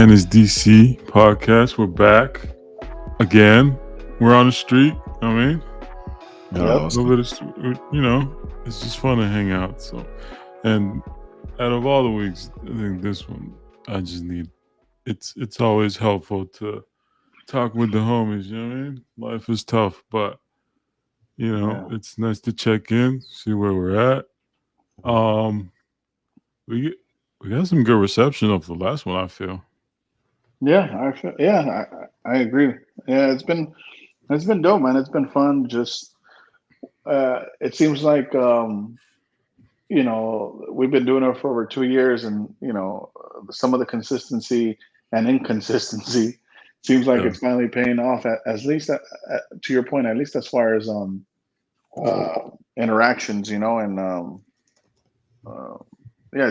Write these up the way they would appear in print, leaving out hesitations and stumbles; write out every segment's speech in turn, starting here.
NSDC podcast. We're back again. We're on the street. I mean, a little bit of, it's just fun to hang out. So, and out of all the weeks, I think this one I just need. It's always helpful to talk with the homies. You know what I mean? Life is tough, but it's nice to check in, see where we're at. We got some good reception of the last one, I feel. Yeah, I agree. Yeah, it's been dope, man. It's been fun. Just it seems like we've been doing it for over 2 years, and some of the consistency and inconsistency seems like Yeah. it's finally paying off. At least to your point, at least as far as interactions, and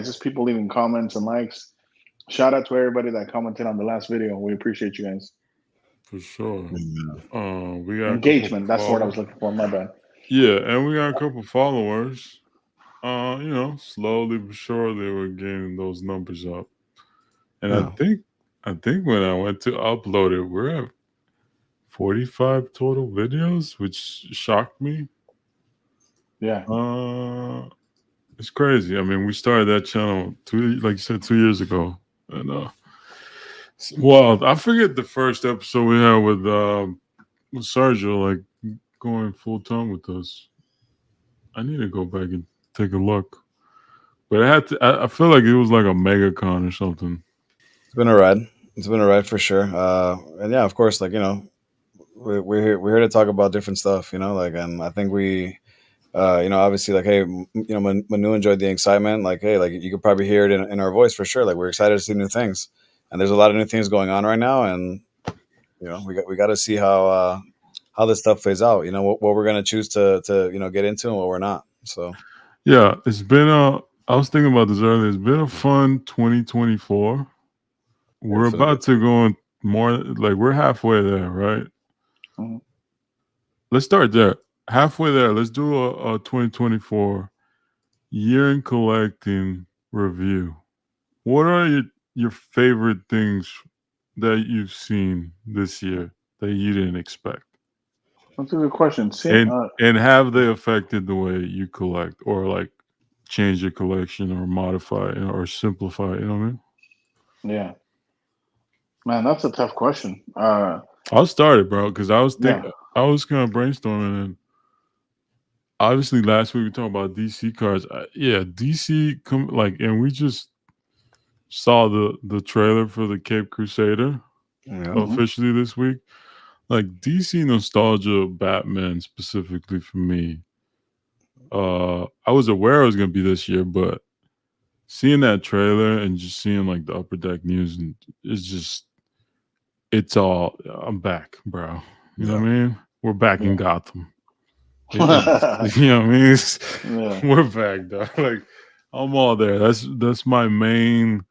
just people leaving comments and likes. Shout out to everybody that commented on the last video. We appreciate you guys. For sure. Yeah. We got engagement. That's the word I was looking for. My bad. Yeah, and we got a couple followers. Slowly but surely we're getting those numbers up. And I think when I went to upload it, we're at 45 total videos, which shocked me. Yeah. It's crazy. I mean, we started that channel 2 years ago. And I forget the first episode we had with Sergio, like going full time with us. I need to go back and take a look. But I feel like it was like a mega con or something. It's been a ride. It's been a ride for sure. And yeah, of course, like, we're here to talk about different stuff, and I think we, obviously, like, hey, Manu enjoyed the excitement. Like, hey, like, you could probably hear it in our voice for sure. Like, we're excited to see new things, and there's a lot of new things going on right now, and we got to see how this stuff plays out. What we're gonna choose to get into and what we're not. So yeah, it's been I was thinking about this earlier. It's been a fun 2024. We're about to go in more, like, we're halfway there, right? Mm-hmm. Let's start there. Halfway there. Let's do a 2024 year in collecting review. What are your favorite things that you've seen this year that you didn't expect? That's a good question. And have they affected the way you collect, or like change your collection, or modify it, or simplify it? You know what I mean? Yeah. Man, that's a tough question. I'll start it, bro, because I was thinking, I was kind of brainstorming, and obviously last week we talked about DC cards. DC and we just saw the trailer for the Cape Crusader officially this week. Like, DC nostalgia, Batman specifically for me. I was aware it was gonna be this year, but seeing that trailer and just seeing like the Upper Deck news, and I'm back, bro. You know what I mean? We're back in Gotham. You know what I mean? We're back, dog. Like, I'm all there. That's my main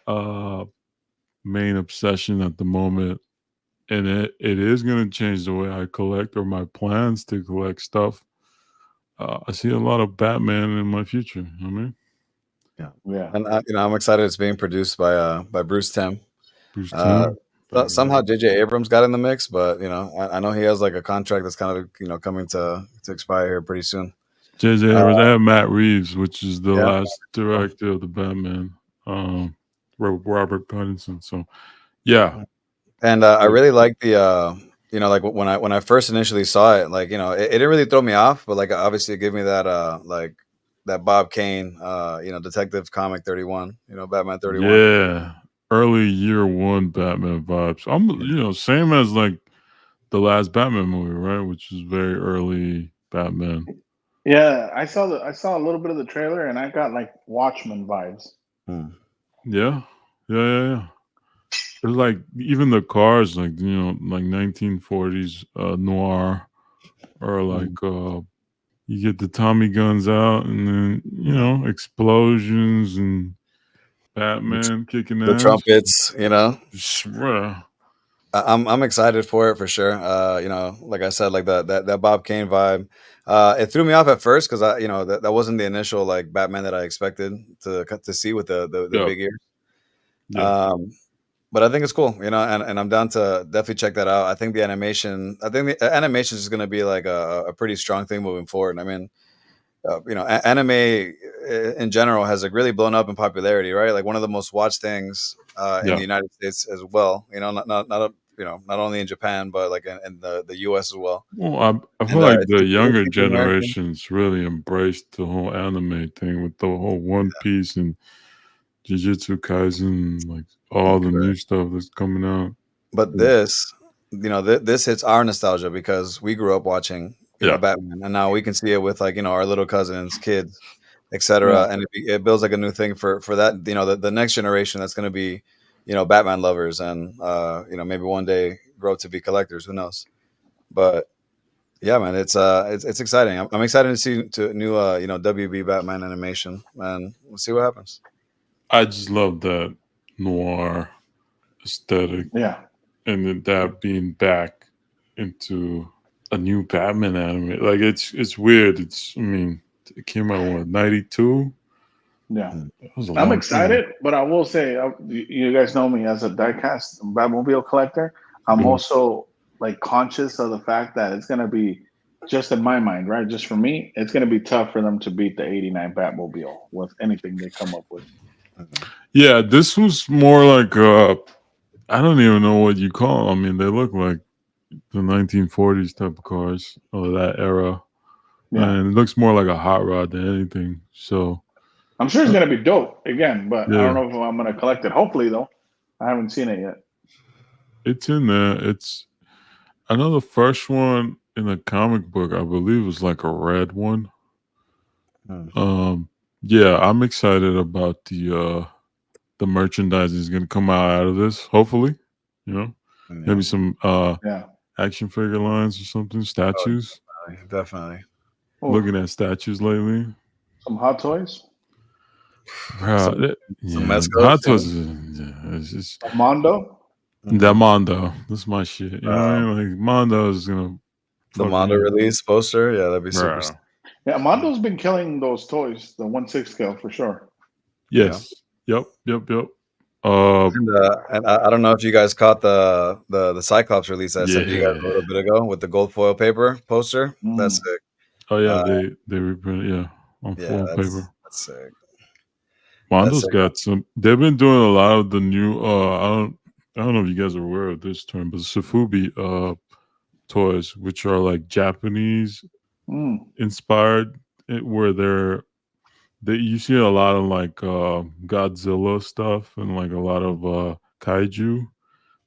obsession at the moment. And it is gonna change the way I collect, or my plans to collect stuff. I see a lot of Batman in my future. You know what I mean? Yeah. And I'm excited it's being produced by Bruce Timm. Tim. Somehow J.J. Abrams got in the mix, but I know he has like a contract that's kind of coming to expire here pretty soon. J.J. Abrams. They have Matt Reeves, which is the last director of the Batman, Robert Pattinson. So yeah, and I really like the like when I first initially saw it, like, it didn't really throw me off, but like obviously it gave me that like that Bob Kane Detective Comic 31, Batman 31. Yeah, early year one Batman vibes. I'm same as like the last Batman movie, right? Which is very early Batman. Yeah, I saw a little bit of the trailer, and I got like Watchmen vibes. Yeah. It's like even the cars, like, like 1940s noir, or like you get the Tommy guns out, and then explosions and Batman kicking the ass. trumpets. I'm excited for it for sure. Like I said, like that Bob Kane vibe. It threw me off at first because that wasn't the initial like Batman that I expected to see with the big ears. Yeah. but I think it's cool, and I'm down to definitely check that out. I think the animation is going to be like a pretty strong thing moving forward. I mean, anime in general has like really blown up in popularity, right? Like one of the most watched things in the United States as well. Not only in Japan, but like in the US as well. Well, I feel like the younger generations really embraced the whole anime thing with the whole One Piece and Jujutsu Kaisen, like all the new stuff that's coming out. But this, this hits our nostalgia because we grew up watching, Batman, and now we can see it with like our little cousins, kids, etc. And it builds like a new thing for that. The next generation that's going to be, Batman lovers, and maybe one day grow up to be collectors. Who knows? But yeah, man, it's exciting. I'm excited to see new WB Batman animation, and we'll see what happens. I just love that noir aesthetic. Yeah. And then that being back into a new Batman anime. Like it's weird. It came out in 92? Yeah. I'm excited, but I will say, you guys know me as a diecast Batmobile collector. I'm also like conscious of the fact that it's going to be, just in my mind, right? Just for me, it's going to be tough for them to beat the 89 Batmobile with anything they come up with. Yeah, this was more like I don't even know what you call them. I mean, they look like the 1940s type of cars of that era. Yeah. And it looks more like a hot rod than anything. So I'm sure it's going to be dope again, but I don't know if I'm going to collect it. Hopefully, though. I haven't seen it yet. It's in there. I know the first one in the comic book, I believe, was like a red one. Yeah, I'm excited about the merchandise is going to come out of this. Hopefully, maybe some action figure lines or something, statues. Oh, definitely. Looking at statues lately. Some Hot Toys. Bro, Hot Toys. It's just Mondo. That Mondo. That's my shit. You know what I mean? Like Mondo is gonna. The Mondo release poster, yeah, that'd be super. Yeah, Mondo's been killing those toys, the 1/6 scale for sure. Yes. Yeah. Yep. And I don't know if you guys caught the Cyclops release I sent you guys a little bit ago with the gold foil paper poster. That's sick. Oh yeah, they reprinted on foil paper. That's sick. Mondo's got some. They've been doing a lot of the new. I don't know if you guys are aware of this term, but Sofubi toys, which are like Japanese inspired, where you see a lot of like Godzilla stuff and like a lot of kaiju,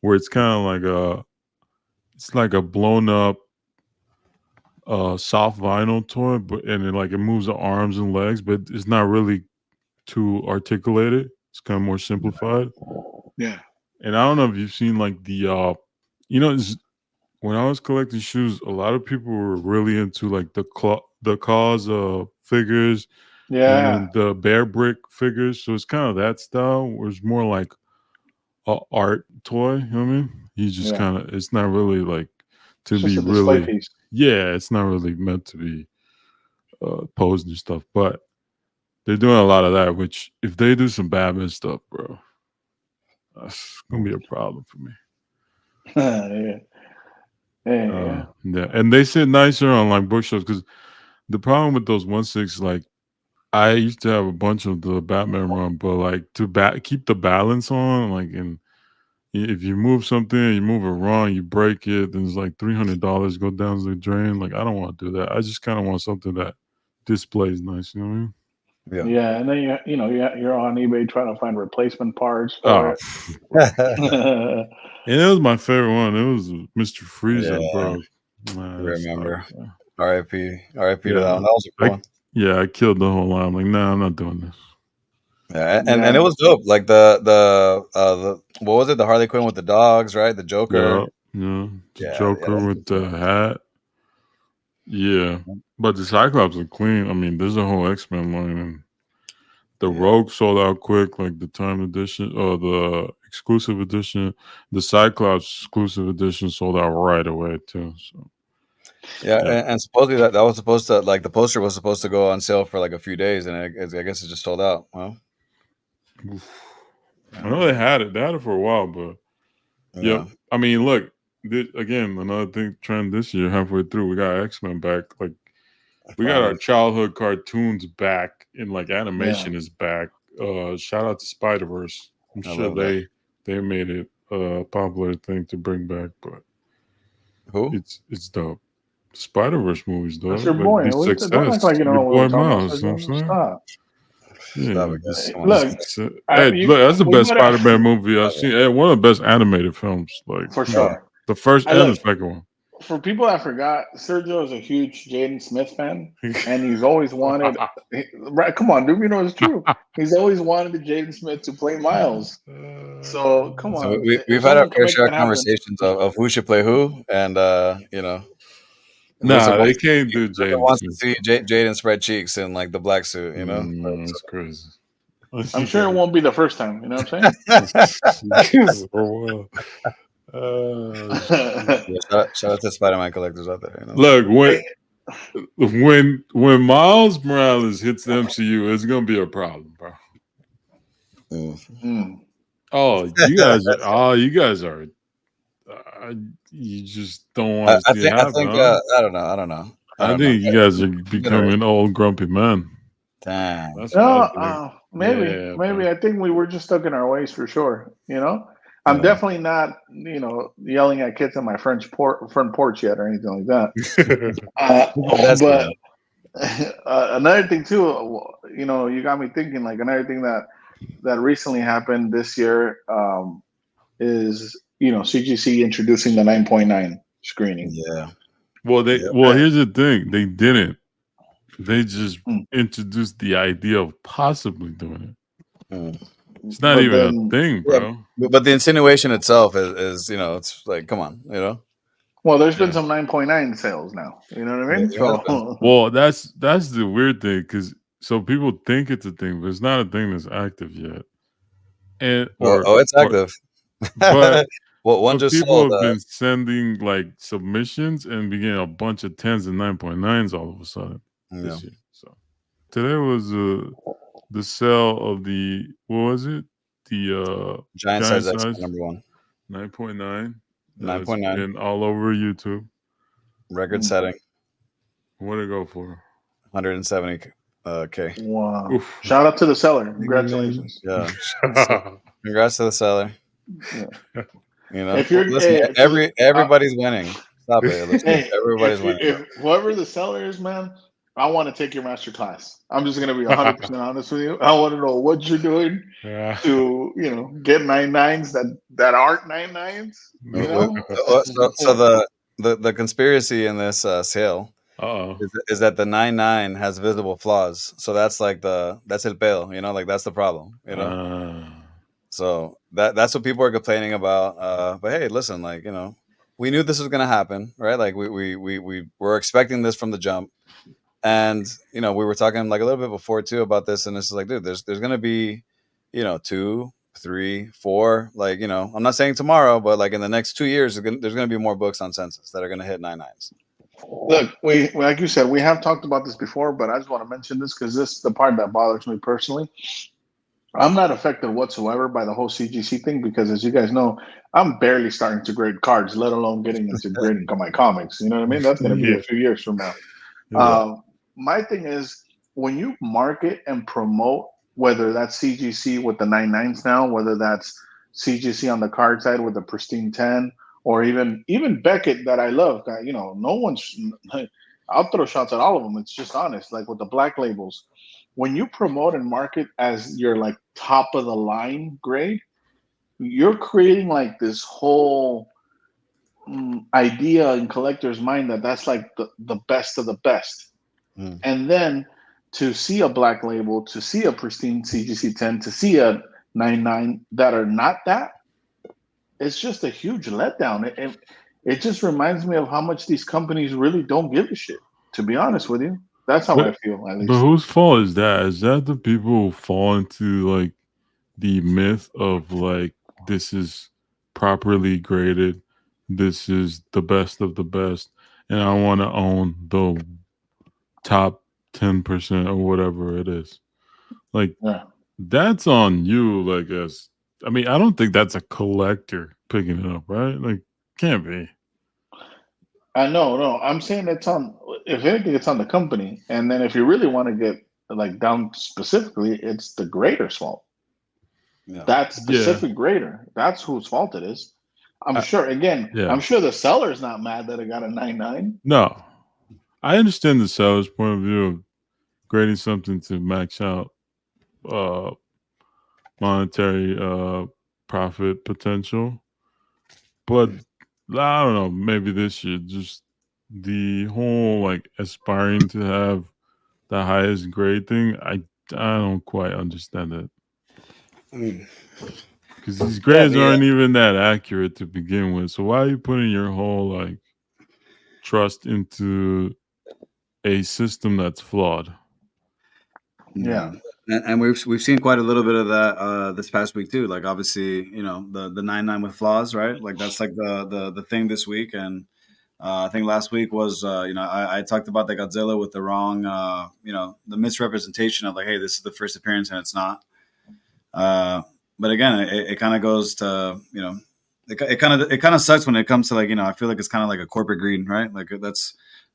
where it's kind of like a blown up soft vinyl toy, and it moves the arms and legs, but it's not really too articulated. It's kind of more simplified. Yeah. And I don't know if you've seen like the when I was collecting shoes, a lot of people were really into like the Cause figures, and then the Bear Brick figures. So it's kind of that style, where it's more like a art toy. You know what I mean? You just kind of, it's not really like to be really. Piece. Yeah, it's not really meant to be posed and stuff, but they're doing a lot of that. Which, if they do some Batman stuff, bro, that's gonna be a problem for me. Yeah, and they sit nicer on like bookshelves, because the problem with those 1/6, like I used to have a bunch of the Batman run, but like to keep the balance on, like, and if you move something, you move it wrong, you break it, then it's like $300 go down the drain. Like, I don't want to do that. I just kind of want something that displays nice. You know what I mean? Yeah, and then you're on eBay trying to find replacement parts for it. And it was my favorite one. It was Mr. Freezer, bro. I remember. R.I.P. to that one. That was a cool one. Yeah, I killed the whole line. I'm like, nah, I'm not doing this. Yeah, and it was dope. Like the what was it? The Harley Quinn with the dogs, right? The Joker. Yeah. The Joker with the hat. Yeah, but the Cyclops are clean. I mean, there's a whole X-Men line, and the Rogue sold out quick, like the time edition or the exclusive edition. The Cyclops exclusive edition sold out right away too. So and supposedly that was supposed to, like, the poster was supposed to go on sale for like a few days, and I guess it just sold out. Well, I know they had it. They had it for a while, but yeah. I mean, look, again, another trend this year, halfway through, we got X-Men back. Like, we got our childhood cartoons back, and like animation is back. Shout out to Spider-Verse. I'm sure they made it a popular thing to bring back, but it's dope. Spider-Verse movies, though. That's your boy. Don't act like you don't know what we're talking Miles, you know what I'm saying? Stop. Yeah, look, that's the best Spider-Man movie I've seen. Hey, one of the best animated films, like for sure. The first and the second one. For people that forgot, Sergio is a huge Jaden Smith fan, and he's always wanted. Come on, dude, you know it's true. He's always wanted Jaden Smith to play Miles. So come on. So we've had our fair share of conversations of who should play who, and you know. Nah, they can't do Jaden. Wants to see Jaden spread cheeks in like the black suit, you know. That's crazy. I'm sure it won't be the first time. You know what I'm saying? Shout out to Spider-Man collectors out there. You know? Look, when Miles Morales hits the MCU, it's gonna be a problem, bro. Oh, you guys are. You just don't want to see it happen. I don't know. I think you guys are becoming old grumpy men. Damn. Maybe. I think we were just stuck in our ways for sure. You know, I'm definitely not, yelling at kids on my front porch yet or anything like that. But another thing too, you got me thinking. Like another thing that recently happened this year is CGC introducing the 9.9 screening. Yeah. Well, here's the thing. They didn't. They just introduced the idea of possibly doing it. It's not even a thing, bro. Yeah, but the insinuation itself is it's like, come on, Well, there's been some 9.9 sales now. You know what I mean? Well, that's the weird thing, because so people think it's a thing, but it's not a thing that's active yet. It's active. But one just people have been sending like submissions and beginning a bunch of 10s and 9.9s all of a sudden this year. So today was the sale of the giant size number 1 9.9 9.9 and all over YouTube, record setting. What did it go for? 170K. Wow! Oof. Shout out to the seller. Congratulations. Yeah. Congrats to the seller. Yeah. If you're everybody's winning. Stop it. Everybody's winning. If whoever the seller is, man, I want to take your master class. I'm just going to be 100% honest with you. I want to know what you're doing to, get 9.9s that aren't 9.9s. So the conspiracy in this sale is that the 9.9 has visible flaws. So that's like that's el pedo, like that's the problem, So that's what people are complaining about. But hey, listen, like, we knew this was going to happen, right? Like we were expecting this from the jump. And, we were talking like a little bit before too about this. And it's like, dude, there's going to be, 2, 3, 4, like, I'm not saying tomorrow, but like in the next 2 years, there's going to be more books on Census that are going to hit 9.9s. Look, like you said, we have talked about this before, but I just want to mention this because this is the part that bothers me personally. I'm not affected whatsoever by the whole CGC thing because, as you guys know, I'm barely starting to grade cards, let alone getting into grading my comics. You know what I mean? That's going to be a few years from now. Yeah. My thing is, when you market and promote, whether that's CGC with the 9.9s now, whether that's CGC on the card side with the pristine 10, or even Beckett that I love, no one's. I'll throw shots at all of them. It's just honest, like with the black labels. When you promote and market as your like top of the line grade, you're creating like this whole idea in collectors' mind that that's like the best of the best. And then to see a black label, to see a pristine CGC 10, to see a 9.9 that are not that, it's just a huge letdown. It just reminds me of how much these companies really don't give a shit, to be honest with you. That's how I feel, at least. But whose fault is that? Is that the people who fall into like the myth of like this is properly graded, this is the best of the best, and I want to own the top 10% or whatever it is? Like that's on you, like as I mean, I don't think that's a collector picking it up, right? Like, can't be. No. I'm saying it's on. If anything, it's on the company. And then if you really want to get like down specifically, it's the grader's fault. Yeah. That specific grader. That's whose fault it is. I'm sure. Again, I'm sure the seller's not mad that it got a 9.9. No, I understand the seller's point of view of grading something to max out monetary profit potential, but I don't know. Maybe this year, just the whole like aspiring to have the highest grade thing. I don't quite understand it. Because these grades aren't even that accurate to begin with. So why are you putting your whole like trust into a system that's flawed? Yeah. And we've seen quite a little bit of that this past week too. Like obviously, you know, the 9.9 with flaws, right? Like that's like the thing this week. And I think last week was you know, I talked about the Godzilla with the wrong you know, the misrepresentation of like, hey, this is the first appearance and it's not. But again, it kind of goes to, you know, it kind of sucks when it comes to like, you know, I feel like it's kind of like a corporate greed, right? Like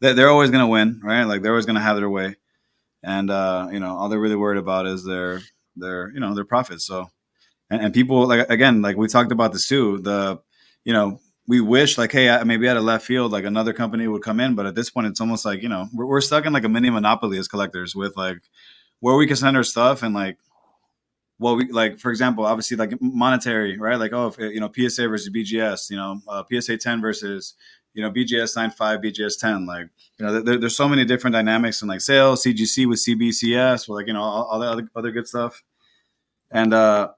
they're always going to win, right? Like they're always going to have their way. And, you know, all they're really worried about is their, you know, their profits. So, and people like, again, like we talked about this too, you know, we wish like, hey, maybe out of left field, like another company would come in. But at this point, it's almost like, you know, we're stuck in like a mini monopoly as collectors with like where we can send our stuff and like, well, we like, for example, obviously like monetary, right? Like, oh, if, you know, PSA versus BGS, you know, PSA 10 versus, you know, BGS 9.5, BGS 10. Like, you know, there's so many different dynamics in like sales, CGC with CBCS, or like, you know, all the other good stuff. And,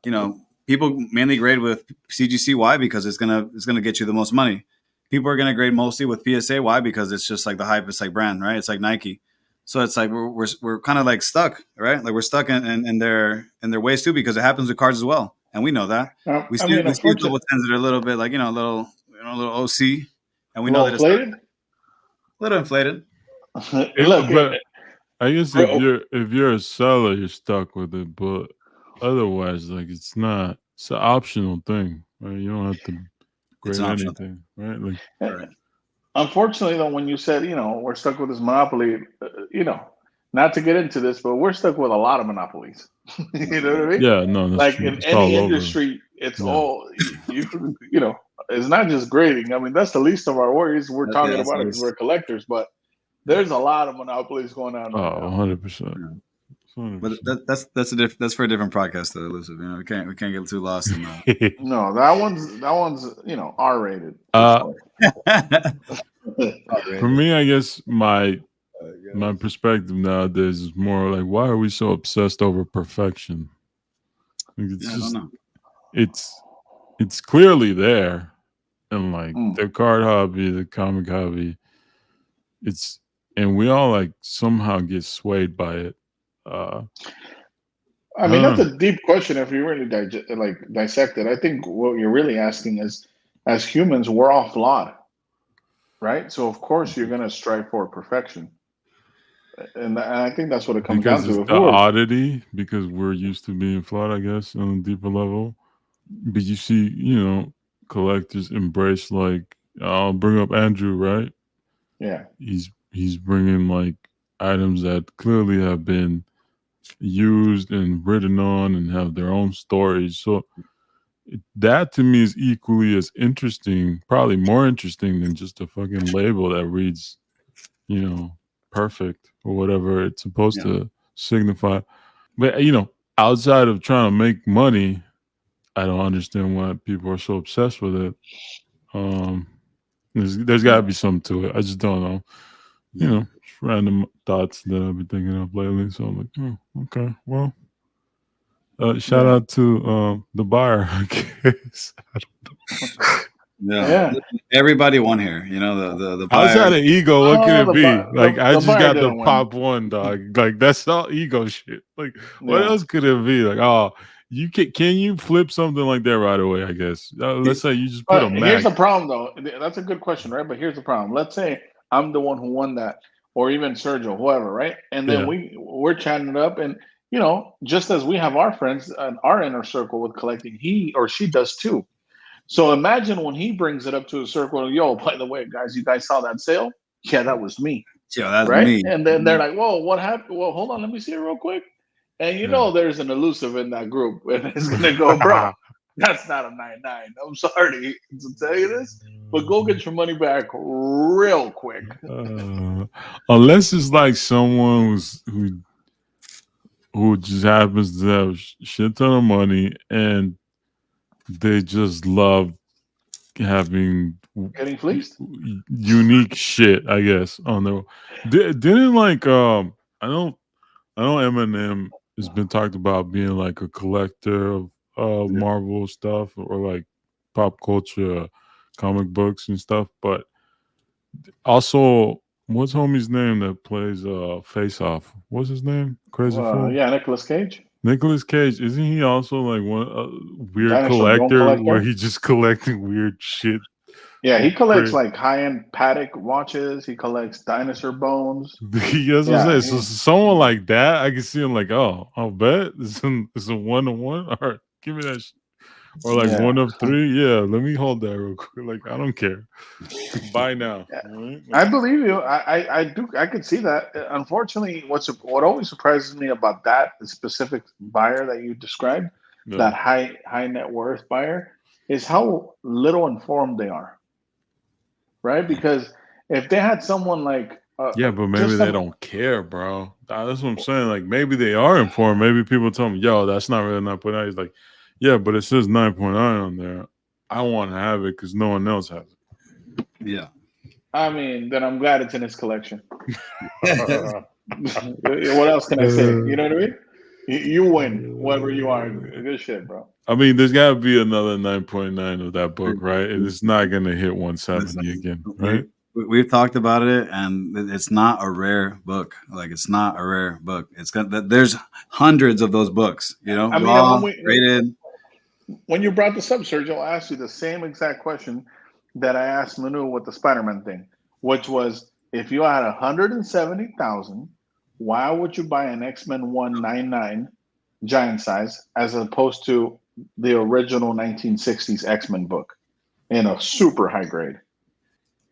you know, people mainly grade with CGC. Why? Because it's gonna get you the most money. People are gonna grade mostly with PSA. Why? Because it's just like the hype. It's like brand, right? It's like Nike. So it's like we're kind of like stuck, right? Like we're stuck in their ways too, because it happens with cards as well, and we know that. We see a couple of tens that are a little bit like, you know, a little OC, and we know that inflated? It's a little inflated. Look, but I guess if you're a seller, you're stuck with it. But otherwise, like it's an optional thing, right? You don't have to grade anything, right? Like. Right. Unfortunately, though, when you said, you know, we're stuck with this monopoly, you know, not to get into this, but we're stuck with a lot of monopolies. You know what I mean? Yeah, no, that's like true. In any industry, it's all you know. It's not just grading. I mean, that's the least of our worries. We're talking about it because we're collectors, but there's a lot of monopolies going on. Right now. 100%. But that's for a different podcast, though, Elizabeth. You know, we can't get too lost in that. No, that one's you know, R-rated. For me, I guess my perspective nowadays is more like, why are we so obsessed over perfection? Like it's clearly there, and like the card hobby, the comic hobby, and we all like somehow get swayed by it. I mean, that's a deep question. If you really dissect it, I think what you're really asking is, as humans, we're all flawed, right? So of course you're going to strive for perfection, and I think that's what it comes down to. Because it's the oddity, because we're used to being flawed, I guess, on a deeper level. But you see, you know, collectors embrace, like, I'll bring up Andrew, right? Yeah, he's bringing like items that clearly have been used and written on and have their own stories. So that to me is equally as interesting, probably more interesting than just a fucking label that reads, you know, perfect or whatever it's supposed to signify. But, you know, outside of trying to make money, I don't understand why people are so obsessed with it. There's got to be something to it. I just don't know. You know, just random thoughts that I've been thinking of lately. So I'm like, oh, okay, well, shout out to the buyer, I guess. I don't know. Yeah. Everybody won here. You know, the buyer. How's that an ego? What could it be? Like, I just got the pop one, dog. Like, that's all ego shit. Like, what else could it be? Like, oh, can you flip something like that right away? I guess. Let's say you just put a Mac. Here's the problem, though. That's a good question, right? But here's the problem. Let's say I'm the one who won that, or even Sergio, whoever, right? And then we're chatting it up, and you know, just as we have our friends and our inner circle with collecting, he or she does too. So imagine when he brings it up to a circle, yo, by the way, guys, you guys saw that sale? Yeah, that was me. Yo, that's right? me. And then they're like, whoa, what happened? Well, hold on, let me see it real quick. And you know there's an elusive in that group. And it's gonna go, bro, that's not a 9.9. I'm sorry to tell you this, but go get your money back real quick. Unless it's like someone who just happens to have shit ton of money and they just love having Getting fleeced. unique shit, I guess. On the didn't like I know Eminem has been talked about being like a collector of Marvel stuff or like pop culture comic books and stuff, but also what's homie's name that plays Face Off? What's his name? Crazy Fool? Yeah, Nicolas Cage. Nicolas Cage, isn't he also like one weird Dinosaur bone collector where he's just collecting weird shit? Yeah, he collects like high-end Patek watches. He collects dinosaur bones. That's what I'm saying. So someone like that, I can see him like, oh, I'll bet it's a 1-to-1. All right, give me that shit. Or like 1 of 3. Yeah, let me hold that real quick. Like, I don't care. Buy now. Yeah. Right? I believe you. I could see that. Unfortunately, what always surprises me about that specific buyer that you described, that high net worth buyer, is how little informed they are. Right? Because if they had someone like yeah, but maybe they don't care, bro. That's what I'm saying. Like maybe they are informed. Maybe people tell me, yo, that's not really 9.9. He's like, yeah, but it says 9.9 on there. I want to have it because no one else has it. Yeah. I mean, then I'm glad it's in his collection. What else can I say? You know what I mean? You win, whoever you are. Good shit, bro. I mean, there's got to be another 9.9 of that book, right? It's not going to hit 170 again, right? We've talked about it, and it's not a rare book. Like, it's not a rare book. It's got there's hundreds of those books, you know, raw, rated. When you brought this up, Sergio, I asked you the same exact question that I asked Manu with the Spider-Man thing, which was, if you had 170,000, why would you buy an X-Men 199 giant size as opposed to the original 1960s X-Men book in a super high grade?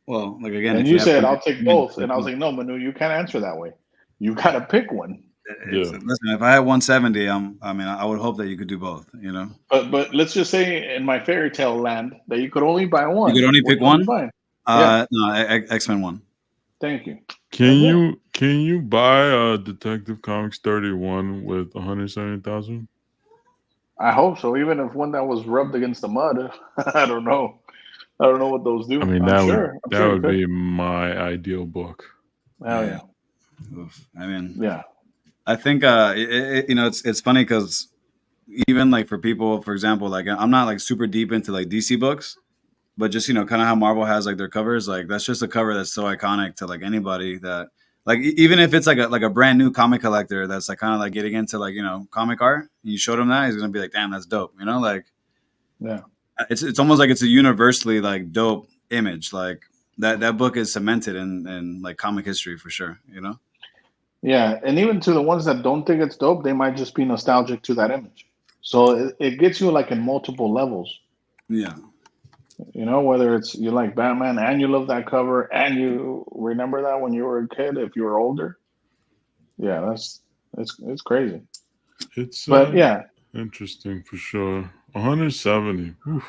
Well, like again, and you said I'll take both, and I was like, no, Manu, you can't answer that way. You gotta pick one. Listen, if I had 170, I would hope that you could do both, you know. But let's just say in my fairy tale land that you could only buy one. You could only pick one. Yeah. No, X-Men 1. Thank you. Can you buy Detective Comics 31 with 170,000? I hope so. Even if one that was rubbed against the mud, I don't know. I don't know what those do. I mean, that would be my ideal book. Oh yeah. I mean, yeah. I think it's funny because even like for people, for example, like I'm not like super deep into like DC books, but just, you know, kind of how Marvel has like their covers, like that's just a cover that's so iconic to like anybody that like, even if it's like a brand new comic collector that's like kind of like getting into like, you know, comic art, and you showed him that, he's gonna be like, damn, that's dope, you know, like yeah. It's almost like it's a universally like dope image. Like that book is cemented in like comic history for sure, you know? Yeah. And even to the ones that don't think it's dope, they might just be nostalgic to that image. So it gets you like in multiple levels. Yeah. You know, whether it's you like Batman and you love that cover and you remember that when you were a kid, if you were older. Yeah, it's crazy. But yeah. Interesting for sure. 170. Oof.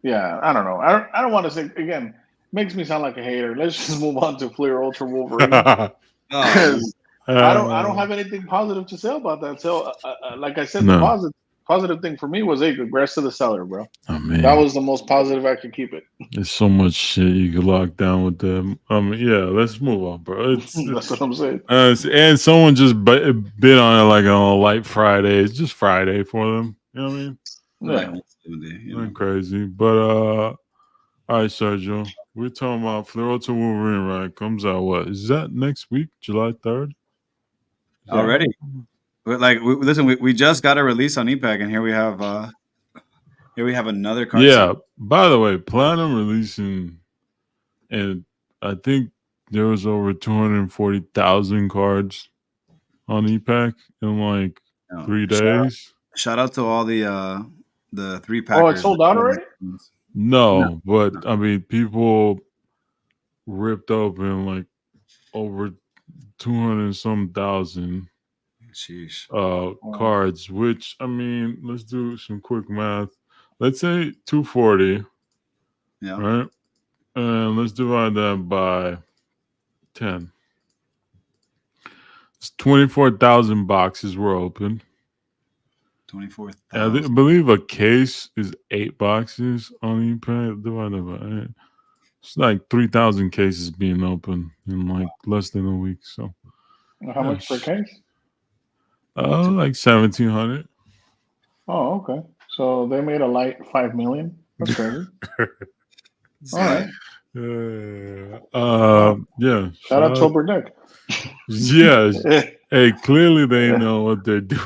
Yeah, I don't know. I don't want to say again. Makes me sound like a hater. Let's just move on to Fleer Ultra Wolverine because I don't have anything positive to say about that. So, like I said, the positive thing for me was, hey, congrats to the seller, bro. Oh, man. That was the most positive I could keep it. There's so much shit you could lock down with them. Yeah, let's move on, bro. That's what I'm saying. And someone just bid on it like on a light Friday. It's just Friday for them. You know what I mean? Yeah. Not crazy. But all right, Sergio. We're talking about Fleer Ultra Wolverine, right? Comes out what? Is that next week, July 3rd? Already. Like, listen, we just got a release on EPAC, and here we have another card. Yeah. By the way, Platinum releasing, and I think there was over 240,000 cards on EPAC in like 3 days. Shout out to all the 3-packers. Oh, it's sold out already? No, but I mean, people ripped open like over 200 some thousand cards, which, I mean, let's do some quick math. Let's say 240. Yeah. Right? And let's divide that by 10. It's 24,000 boxes were open. 24,000. I believe a case is 8 boxes on ePay. Divided by 8. It's like 3,000 cases being open in like less than a week. So, how much per case? Like 1,700. Oh, okay. So they made a light 5 million. That's crazy. All right. Yeah. Shout out to Upper Deck. Yeah. Hey, clearly they know what they're doing.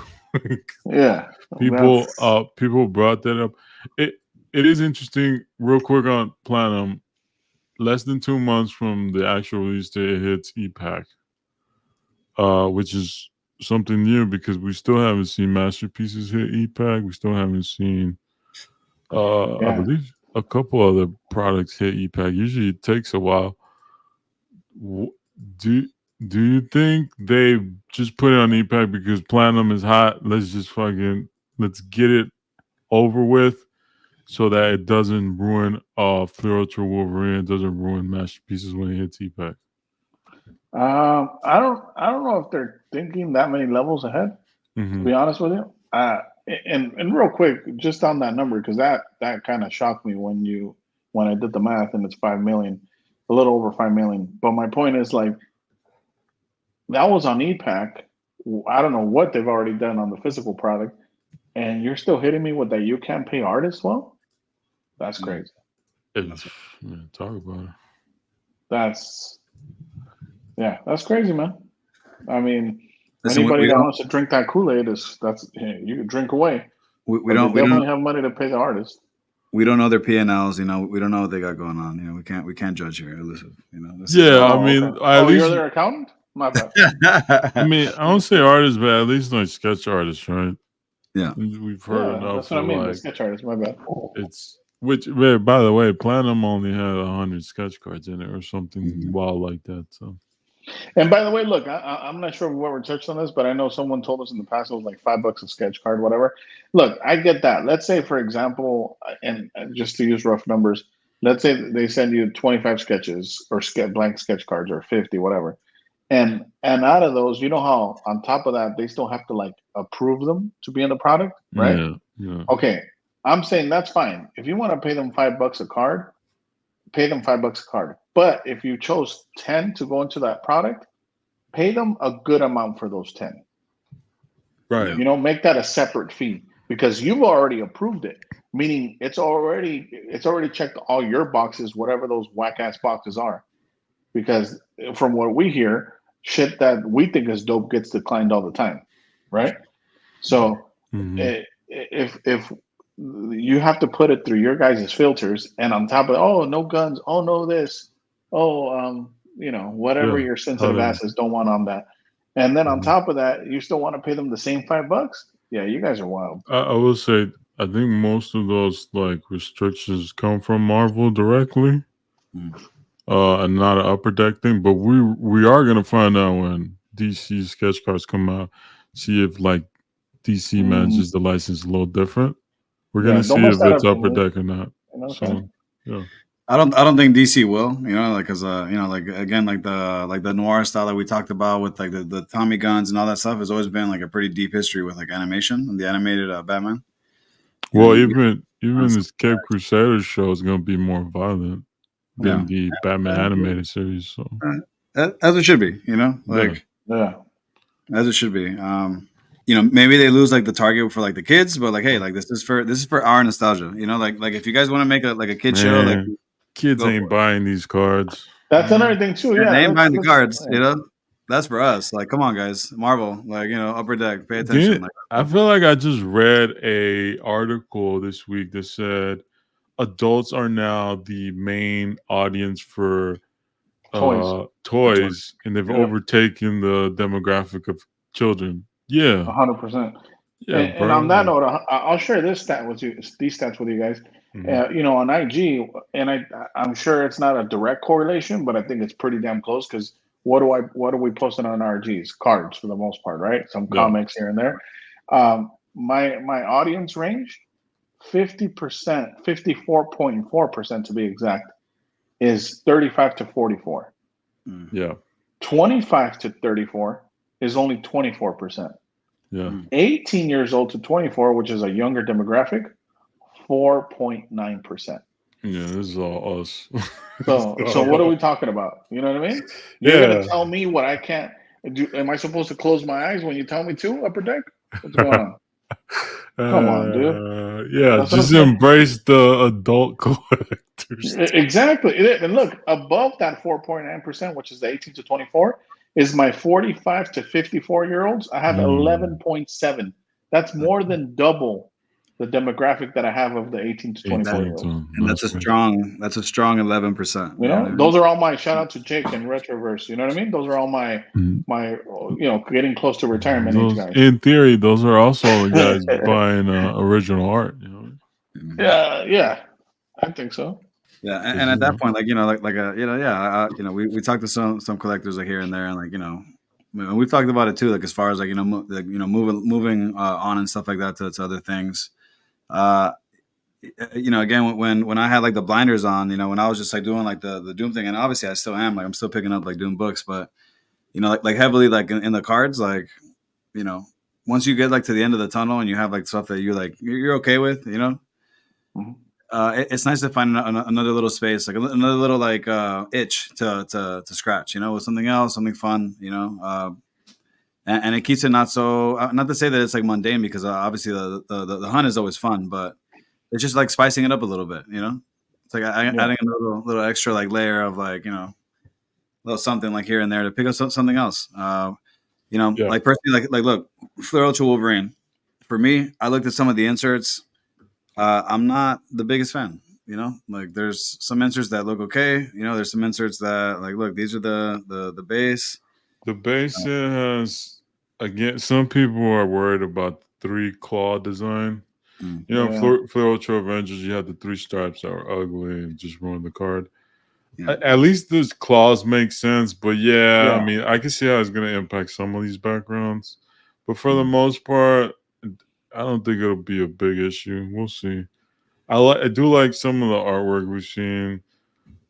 Yeah. People brought that up. It is interesting. Real quick on Platinum. Less than 2 months from the actual release date, it hits EPAC, which is something new because we still haven't seen Masterpieces hit EPAC. We still haven't seen, I believe, a couple other products hit EPAC. Usually it takes a while. Do you think they just put it on EPAC because Platinum is hot? Let's get it over with so that it doesn't ruin Ultra Wolverine. It doesn't ruin Masterpieces when it hits EPAC. I don't know if they're thinking that many levels ahead. To be honest with you, and real quick, just on that number, because that kind of shocked me when I did the math, and it's 5 million, a little over 5 million. But my point is, like, that was on EPAC. I don't know what they've already done on the physical product, and you're still hitting me with that you can't pay artists well. That's crazy. Talk about it. That's crazy, man. I mean, anybody that wants to drink that Kool-Aid you can drink away. We don't have money to pay the artist. We don't know their P&Ls, we don't know what they got going on. We can't judge here, Elizabeth. You're their accountant? My bad. I mean, I don't say artists, but at least like sketch artists, right? Yeah, we've heard enough. That's what I mean. The sketch artists. My bad. By the way, Platinum only had 100 sketch cards in it or something wild like that. So. And by the way, look, I'm not sure if we ever touched on this, but I know someone told us in the past it was like $5 a sketch card, whatever. Look, I get that. Let's say, for example, and just to use rough numbers, let's say they send you 25 sketches or blank sketch cards or 50, whatever. And out of those, you know how on top of that, they still have to like approve them to be in the product, right? Yeah. Okay. I'm saying that's fine. If you want to pay them $5 a card, pay them $5 a card. But if you chose 10 to go into that product, pay them a good amount for those 10. Right. Make that a separate fee because you've already approved it. Meaning it's already checked all your boxes, whatever those whack ass boxes are. Because from what we hear, shit that we think is dope gets declined all the time, right? So if you have to put it through your guys' filters, and on top of no guns, no this, whatever your sensitive asses don't want on that, and then on top of that, you still want to pay them the same $5? Yeah, you guys are wild. I will say, I think most of those like restrictions come from Marvel directly. And not an Upper Deck thing, but we are gonna find out when DC sketch cards come out. See if like DC manages the license a little different. We're gonna see if it's Upper Deck or not. So yeah, I don't think DC will. Because again, like the noir style that we talked about with like the Tommy guns and all that stuff has always been like a pretty deep history with like animation and the animated Batman. Well, even this Cape Crusader show is gonna be more violent than the Batman animated series. So as it should be, as it should be. Maybe they lose like the target for like the kids, but like, hey, like this is for our nostalgia. Like if you guys want to make a kid show, like kids ain't buying these cards. That's another thing too. Yeah, they ain't buying the cards. That's for us. Like, come on, guys, Marvel. Like, Upper Deck, pay attention. I feel like I just read a article this week that said adults are now the main audience for toys, and they've overtaken the demographic of children. Yeah, 100%. Yeah, and on that note, I'll share these stats with you guys. On IG, and I'm sure it's not a direct correlation, but I think it's pretty damn close because what are we posting on RGs? Cards for the most part, right? Some comics here and there. My audience range, 50%, 54.4% to be exact, is 35 to 44. Yeah. 25 to 34 is only 24%. Yeah. 18 years old to 24, which is a younger demographic, 4.9%. Yeah, this is all us. So what are we talking about? You know what I mean? You're gonna tell me what I can't do. Am I supposed to close my eyes when you tell me to, Upper Deck? What's going on? Come on, dude. Yeah, just embrace the adult collectors. Exactly. And look, above that 4.9%, which is the 18 to 24, is my 45 to 54-year-olds. I have 11.7. That's more than double the demographic that I have of the 18 to 24-year-olds. And that's a strong 11%. You know, those are all my shout out to Jake and Retroverse. You know what I mean? Those are all my getting close to retirement age guys. In theory, those are also the guys buying original art. You know? Yeah, I think so. Yeah, and at that point, we talked to some collectors here and there, and we've talked about it too, like as far as moving on and stuff like that to other things. Again, when I had like the blinders on, when I was just like doing like the Doom thing, and obviously I still am, like I'm still picking up like Doom books, but like heavily like in the cards, like once you get like to the end of the tunnel and you have like stuff that you're okay with, Mm-hmm. It's nice to find another little space, like another little like itch to scratch, with something else, something fun, and it keeps it not so not to say that it's like mundane, because obviously the hunt is always fun, but it's just like spicing it up a little bit, It's like adding a little extra like layer of like little something like here and there to pick up something else. Like personally, like look, for Ultra Wolverine, for me, I looked at some of the inserts. I'm not the biggest fan, like there's some inserts that look okay. There's some inserts that like, look, these are the base. The base has, again, some people are worried about the 3 claw design. For Ultra Avengers, you have the 3 stripes that are ugly and just ruin the card. At least those claws make sense, but I mean, I can see how it's going to impact some of these backgrounds, but for the most part, I don't think it'll be a big issue. We'll see. I do like some of the artwork we've seen.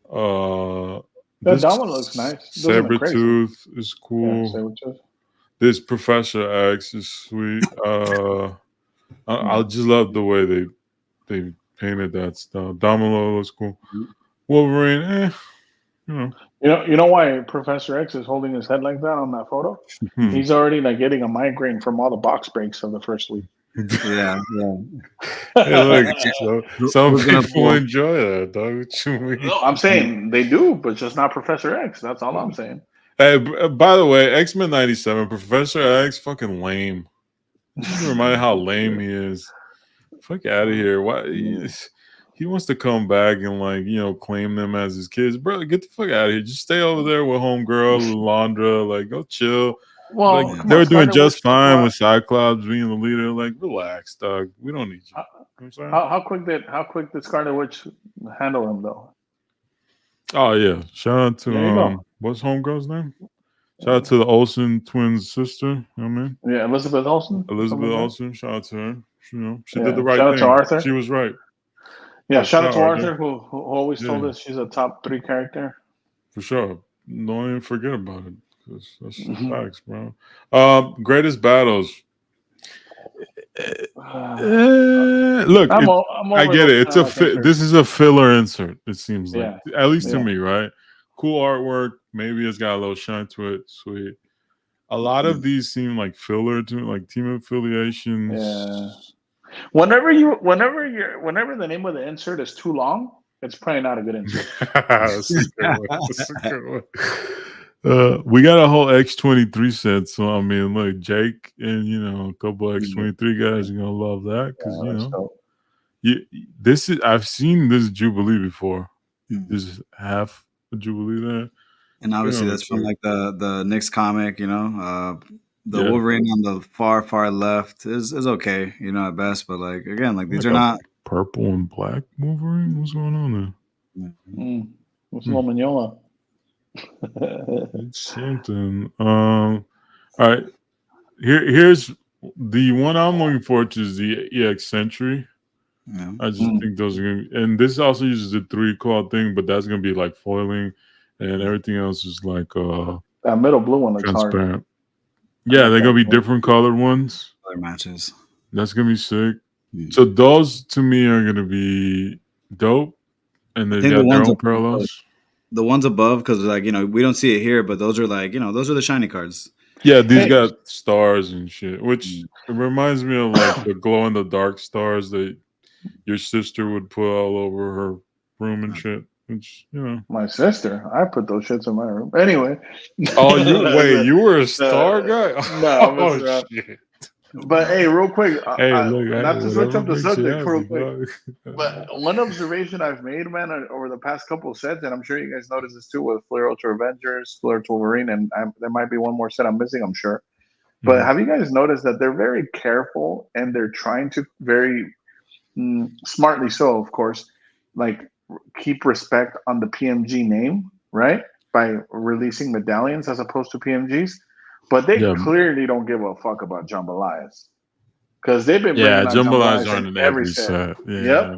That one looks nice. Sabretooth is cool. Sabretooth. This Professor X is sweet. I just love the way they painted that stuff. Domino looks cool. Wolverine, You know why Professor X is holding his head like that on that photo? He's already like getting a migraine from all the box breaks of the first week. Yeah. Hey, look, some people enjoy that, dog. No, I'm saying they do, but just not Professor X. That's all I'm saying. Hey, by the way, X-Men 97, Professor X, fucking lame. Just remind me how lame he is. Fuck out of here. Why? He wants to come back and claim them as his kids. Bro, get the fuck out of here. Just stay over there with homegirl, Lalandra. Like, go chill. Well, they were doing just fine with Cyclops being the leader. Like, relax, dog. We don't need you. How quick did Scarlet Witch handle him though? Oh yeah. Shout out to what's homegirl's name? Shout out to the Olsen twins' sister. You know what I mean? Yeah, Elizabeth Olsen. Olsen. Shout out to her. She did the right thing. Shout out to Arthur. She was right. Yeah, shout out to Arthur, who always told us she's a top 3 character. For sure. Don't even forget about it, because that's facts, bro. Greatest battles. Look, I get it. This is a filler insert. It seems like, at least to me, right? Cool artwork. Maybe it's got a little shine to it. Sweet. A lot of these seem like filler to me, like team affiliations. Yeah. Whenever the name of the insert is too long, it's probably not a good insert. That's a good one. We got a whole X-23 set, so I mean, like Jake and a couple X-23 guys are gonna love that, because I've seen this Jubilee before. There's half a Jubilee there, and obviously that's from like the Knicks comic, The Wolverine on the far left is okay, you know, at best. But like again, like these are not purple and black Wolverine. What's going on there? What's La Mignola? It's something. All right. Here's the one I'm looking forward to is the EX Sentry. Yeah. I just think those are gonna be, and this also uses the 3-claw thing, but that's gonna be like foiling, and everything else is like that middle blue one looks transparent. Hard. Yeah, they're gonna be different colored ones. Color matches. That's gonna be sick. So those to me are gonna be dope, and they got their own parallels. The ones above, because like you know we don't see it here, but those are like those are the shiny cards. Yeah, these got stars and shit, which it reminds me of like the glow in the dark stars that your sister would put all over her room and shit. Which my sister, I put those shits in my room. Anyway. Oh, you were a star guy? No, shit. But hey, real quick, not to switch up the subject real quick, but one observation I've made, man, over the past couple of sets, and I'm sure you guys noticed this too with Flair Ultra Avengers, Flair Wolverine, and there might be one more set I'm missing, I'm sure. But have you guys noticed that they're very careful and they're trying to very smartly so, of course, like keep respect on the PMG name, right? By releasing medallions as opposed to PMGs. But they clearly don't give a fuck about jambalayas because they've been bringing out jambalayas aren't in every set. Yeah. Yep.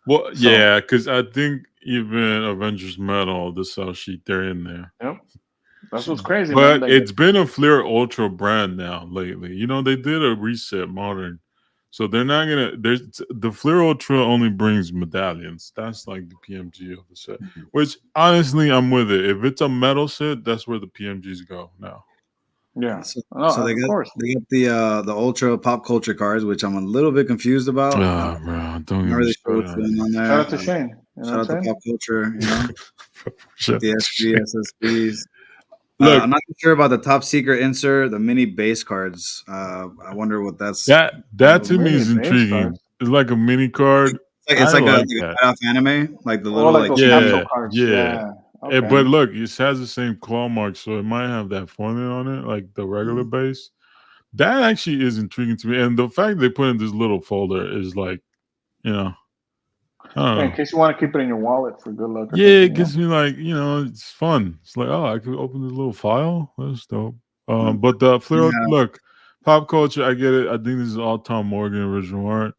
Well, yeah, because I think even Avengers Metal, the cell sheet, they're in there. Yep. That's what's crazy. But man. It's been a Flair Ultra brand now lately. You know, they did a reset modern. So they're not gonna. There's the Flair Ultra only brings medallions. That's like the PMG of the set. Which honestly, I'm with it. If it's a metal set, that's where the PMGs go now. Yeah. So they got the Ultra Pop Culture cards, which I'm a little bit confused about. Oh, bro, don't even really sure what's going on there. Shout out to Shane. Shout out to Pop Culture. You know, the SSBs. Look, I'm not sure about the top secret insert, the mini base cards. I wonder what that's. That to me is intriguing. Cards. It's like a mini card. It's like a cut-off anime, like the little like capsule cards. Yeah. Okay. But look, it has the same claw mark, so it might have that foiling on it, like the regular base. That actually is intriguing to me, and the fact they put in this little folder is like, you know. In case you want to keep it in your wallet for good luck. It gives me like, it's fun. It's like, I could open this little file. That's dope. But the Flair, look, Pop Culture, I get it. I think this is all Tom Morgan original art.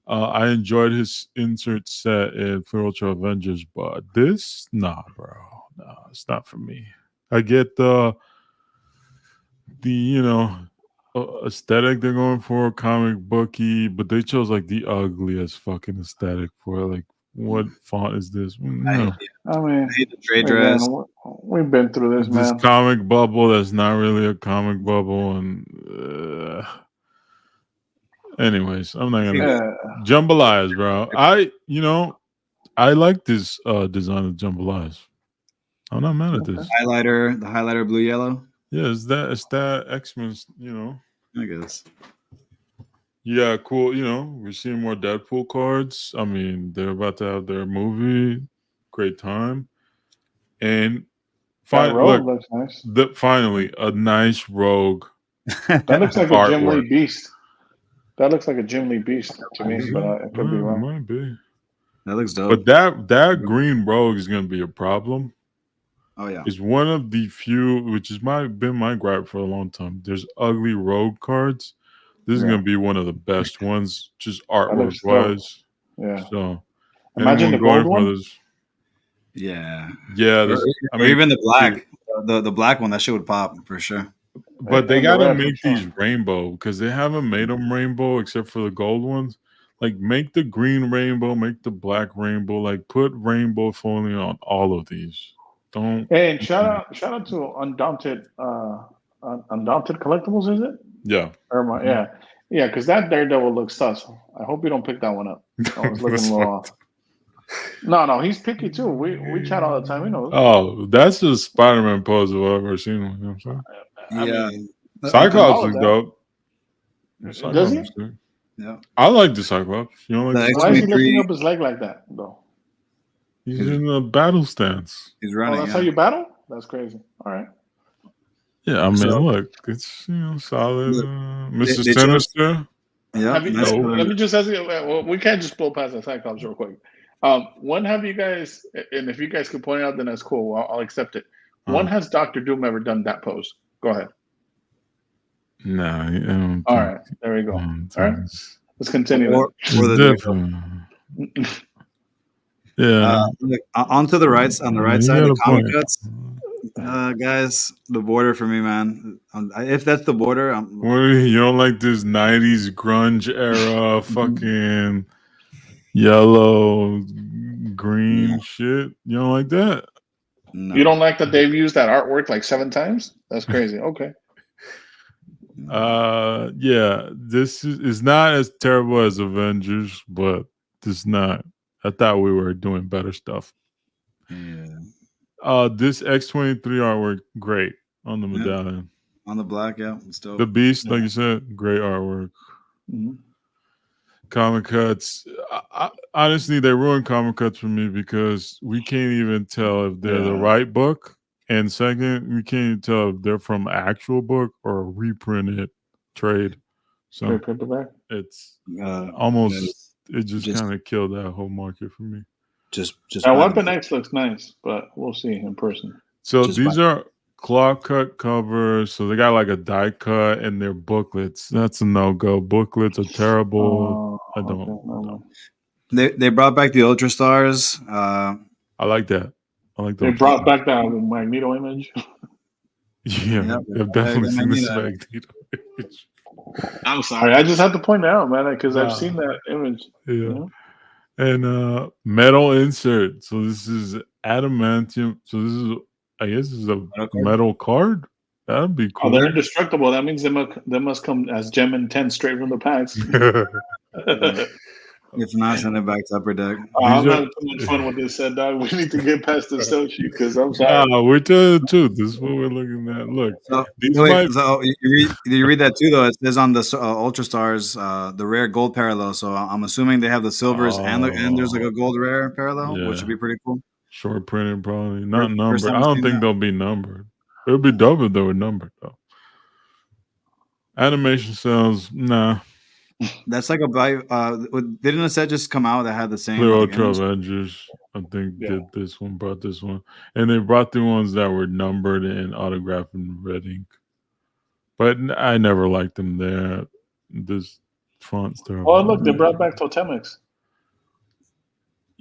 I enjoyed his insert set in Flair Ultra Avengers, but this, nah, bro. Nah, it's not for me. I get the aesthetic they're going for, comic booky, but they chose like the ugliest fucking aesthetic for it. Like, what font is this? No. I mean, I hate the trade dress. Man, we've been through this, man. This comic bubble that's not really a comic bubble, and anyways, I'm not gonna jambalayas, bro. I like this design of jambalayas. I'm not mad at this. The highlighter blue yellow. Yeah, it's that X-Men's, I guess. Yeah, cool. We're seeing more Deadpool cards. I mean, they're about to have their movie. Great time. And looks nice. Finally, a nice Rogue. That looks like a Jim Lee Beast. That looks like a Jim Lee Beast to me, but I could be wrong. Might be. That looks dope. But that green Rogue is going to be a problem. Oh yeah, it's one of the few, which has been my gripe for a long time. There's ugly Rogue cards. This is going to be one of the best ones, just artwork wise. Yeah. So imagine the gold one. Yeah. Or even the black, the black one. That shit would pop for sure. But they got to make these rainbow because they haven't made them rainbow except for the gold ones. Like, make the green rainbow, make the black rainbow. Like, put rainbow foiling on all of these. Don't. Hey, and shout out to Undaunted Collectibles, is it? Yeah. Yeah, because that Daredevil looks sus. I hope you don't pick that one up. I was looking a little off. No, he's picky too. We chat all the time. We know. Oh, that's the Spider-Man pose I've ever seen. You know what I'm saying? Yeah. Cyclops is dope. Does he? Yeah. I like the Cyclops. You know, why is he lifting up his leg like that, though? He's in a battle stance. He's running. Oh, that's how you battle? That's crazy. All right. Yeah, I mean, look, it's solid. Mr. Sinister. Yeah. Let me just ask you. Well, we can't just blow past the Cyclops real quick. When have you guys? And if you guys could point out, then that's cool. I'll accept it. When has Doctor Doom ever done that pose? Go ahead. Nah. All right, there we go. All right, let's continue. Yeah. Onto the right, on the right side, the comic cuts. Guys, the border for me, man. If that's the border, you don't like this 90s grunge era fucking yellow, green shit? You don't like that? No. You don't like that they've used that artwork like 7 times? That's crazy. Okay. Yeah, this is not as terrible as Avengers, but it's not. I thought we were doing better stuff. Yeah. This X-23 artwork, great on the medallion. On the black, still. The Beast, like you said, great artwork. Comic cuts. Honestly, they ruined comic cuts for me because we can't even tell if they're the right book. And second, we can't even tell if they're from actual book or a reprinted trade. So it's almost, it just kind of killed that whole market for me. Just Weapon X looks nice, but we'll see in person. So these are claw cut covers. So they got like a die cut and they're booklets. That's a no-go. Booklets are terrible. I don't know. They brought back the Ultra Stars. I like that. I like they brought back that Magneto image. Yeah, I've definitely seen this Magneto image. I'm sorry. I just have to point it out, man, because I've seen that image. Yeah. You know? And metal insert. So this is adamantium. So this is, I guess, this is a metal card. That'd be cool. Oh, they're indestructible. That means they must come as Gem and 10 straight from the packs. If not, send it back to Upper Deck. I'm having too much fun with this, dog. We need to get past the cell sheet because I'm sorry. No, we're telling the truth. This is what we're looking at. Look, you read that too, though. It says on the Ultra Stars, the rare gold parallel. So I'm assuming they have the silvers and there's like a gold rare parallel, which would be pretty cool. Short printed, probably not numbered. I don't think they'll be numbered. It would be dope if they were numbered, though. Animation cells, nah. That's like didn't a set just come out that had the same? Clear Ultra Avengers, I think, did this one, brought this one. And they brought the ones that were numbered and autographed in red ink. But I never liked them there. This font's terrible. Oh, look, they brought back Totemix.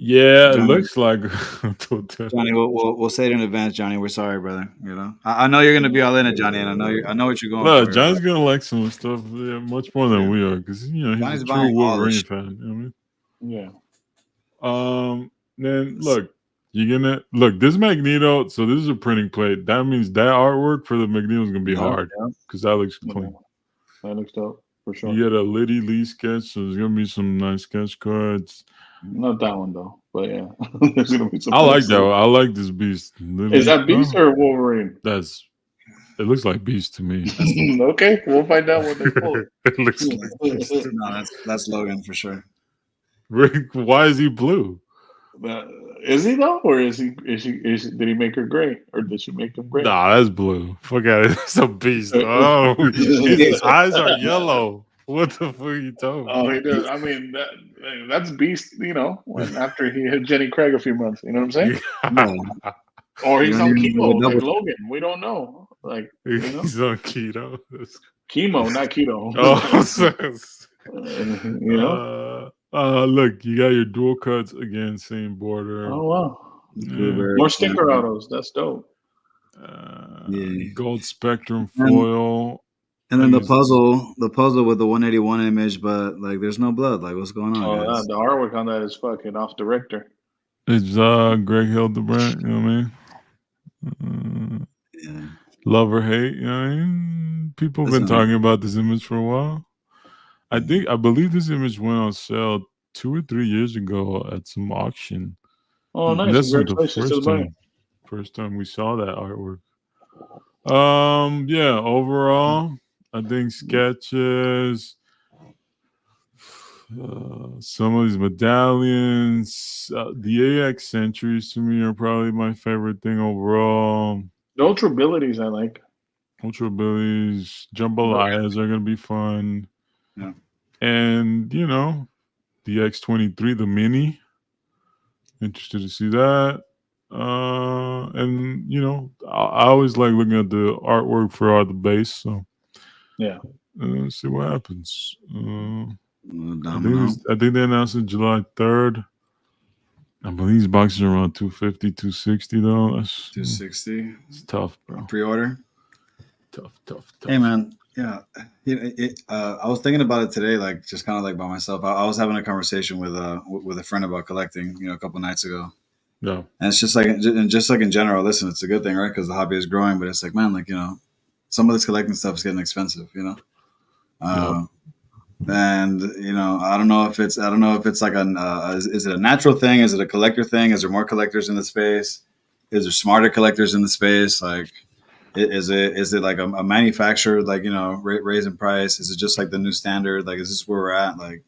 Yeah, Johnny, it looks like Johnny. We'll say it in advance, Johnny. We're sorry, brother. You know, I know you're gonna be all in it, Johnny, and I know what you're going for. Johnny's gonna like some stuff much more than we are because he's a true Wolverine fan. You know what I mean? Then look, you're gonna look this Magneto. So this is a printing plate. That means that artwork for the Magneto is gonna be hard because that looks clean. That looks dope for sure. You get a Liddy Lee sketch, so there's gonna be some nice sketch cards. Not that one though, but yeah. There's gonna be some. I like that. I like this Beast. Is that Beast or Wolverine? It looks like Beast to me. Okay, we'll find out what they pull. It looks like no, that's Logan for sure. Rick, why is he blue? Is he though, or is he? Did he make her gray, or did she make him gray? Nah, that's blue. Fuck out of it. It's a Beast. Oh, his eyes are yellow. What the fuck are you talking about? Oh, he does. I mean, that's Beast, after he hit Jenny Craig a few months. You know what I'm saying? Or he's on chemo, like Logan. We don't know. Like, he's on keto. Chemo, not keto. Look, you got your dual cuts again, same border. Oh, wow. More sticker autos. That's dope. Gold Spectrum foil. And then the puzzle with the 181 image, but like there's no blood. Like what's going on? Oh, the artwork on that is fucking off the Richter. It's Greg Hildebrandt, you know what I mean? Love or hate, you know what I mean? People have been talking about this image for a while. I believe this image went on sale 2 or 3 years ago at some auction. Oh, nice! This Congratulations was the first time we saw that artwork. Overall, I think sketches, some of these medallions, the AX Centuries to me are probably my favorite thing overall. The Ultra abilities I like. Ultra Billies, Jambalayas are gonna be fun. Yeah. And you know, the X23, the mini. Interested to see that. And you know, I always like looking at the artwork for all the base. So yeah, let's see what happens. I I think they announced it July 3rd. I believe these boxes are around 250, 260 though. That's 260. It's tough, bro. Pre-order. Tough. Hey man, yeah. I was thinking about it today, like just kind of like by myself. I was having a conversation with a friend about collecting, a couple nights ago. Yeah. And it's just like in general. Listen, it's a good thing, right? Because the hobby is growing. But it's like, man, like some of this collecting stuff is getting expensive. Yeah. And I don't know if it's like is it a natural thing? Is it a collector thing? Is there more collectors in the space? Is there smarter collectors in the space? Like, is it like a manufacturer, like, raising price? Is it just like the new standard? Like, is this where we're at? Like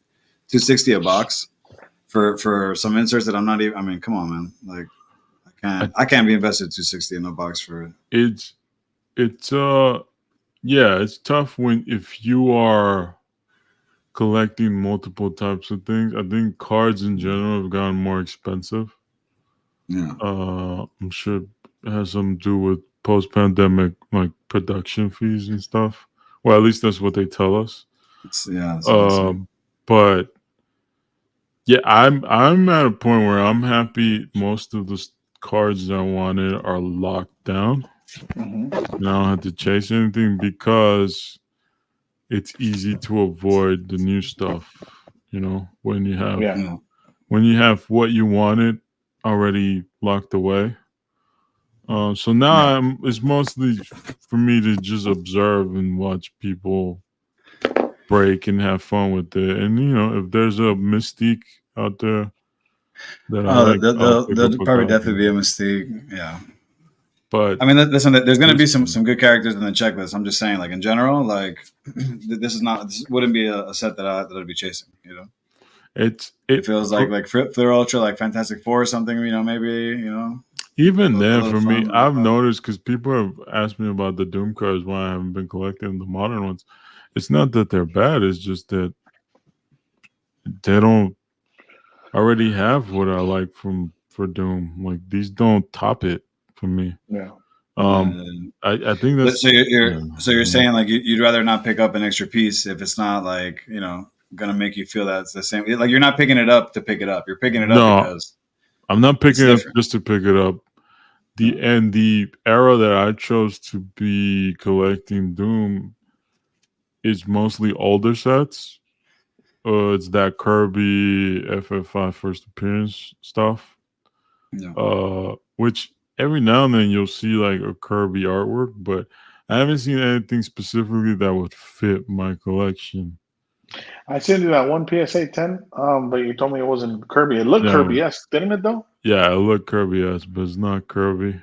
$260 a box for some inserts that I'm not even, I mean, come on, man. Like, I can't be invested $260 in a box for it. It's tough if you are collecting multiple types of things. I think cards in general have gotten more expensive. Yeah. I'm sure it has something to do with post-pandemic like production fees and stuff. Well, at least that's what they tell us. That's awesome. But yeah, I'm at a point where I'm happy most of the cards I wanted are locked down. Mm-hmm. And I don't have to chase anything because it's easy to avoid the new stuff. When you have what you wanted already locked away. So now it's mostly for me to just observe and watch people break and have fun with it. And if there's a mystique out there that I like, there'll probably definitely be a mystique. Yeah. But I mean, listen, there's going to be some good characters in the checklist. I'm just saying, like, in general, like, this wouldn't be a set that I'd be chasing. It feels like Flare Ultra, like Fantastic Four or something. Maybe even then for me, I've noticed, because people have asked me about the Doom cards, why I haven't been collecting the modern ones. It's not that they're bad. It's just that they don't already have what I like for Doom. Like, these don't top it for me. Yeah. I think that's so you're saying like you'd rather not pick up an extra piece if it's not like gonna make you feel that it's the same. Like, you're not picking it up to pick it up. You're picking it up because I'm not picking it up just to pick it up. And the era that I chose to be collecting Doom is mostly older sets. It's that Kirby FF5 first appearance stuff. Yeah. Which every now and then you'll see like a Kirby artwork, but I haven't seen anything specifically that would fit my collection. I sent you that one PSA 10, but you told me it wasn't Kirby. It looked Kirby-esque, didn't it though? Yeah, it looked Kirby-esque, but it's not Kirby.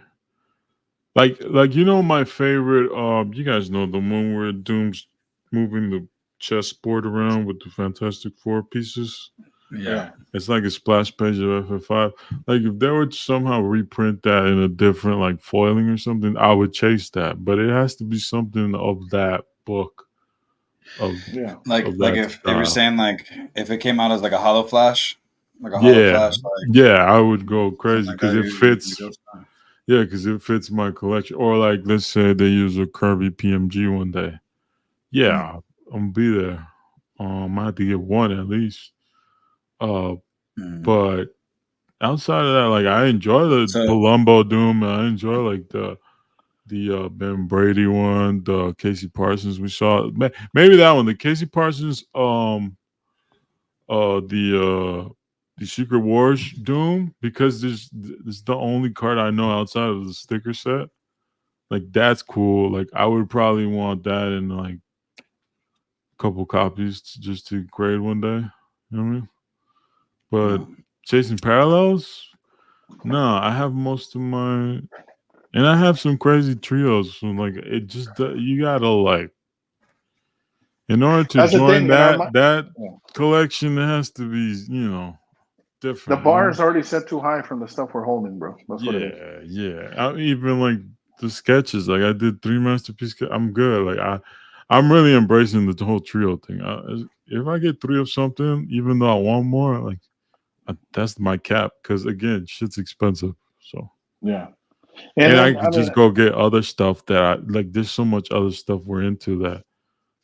Like my favorite, you guys know the one where Doom's moving the chessboard around with the Fantastic Four pieces. Yeah. It's like a splash page of FF5. Like, if they were to somehow reprint that in a different like foiling or something, I would chase that. But it has to be something of that book. Like if you're saying, like, if it came out as like a hollow flash, I would go crazy because it fits. Yeah, because it fits my collection. Or like, let's say they use a Kirby PMG one day. Yeah, I'm gonna be there. I have to get one at least. But outside of that, like, I enjoy the Palumbo Doom. I enjoy like the Ben Brady one, the Casey Parsons we saw. Maybe that one, the Casey Parsons, the Secret Wars Doom, because this is the only card I know outside of the sticker set. Like, that's cool. Like, I would probably want that in like a couple copies just to grade one day. You know what I mean? But chasing parallels, no, I have most of my, and I have some crazy trios. So like, it just, you gotta like, in order to join that collection, it has to be, different. The bar is already set too high from the stuff we're holding, bro. That's what it is. Yeah. Even like the sketches. Like I did 3 masterpiece. I'm good. Like I'm really embracing the whole trio thing. If I get 3 of something, even though I want more, like that's my cap. Because again, shit's expensive. So yeah, and I could just go get other stuff that I like. There's so much other stuff we're into that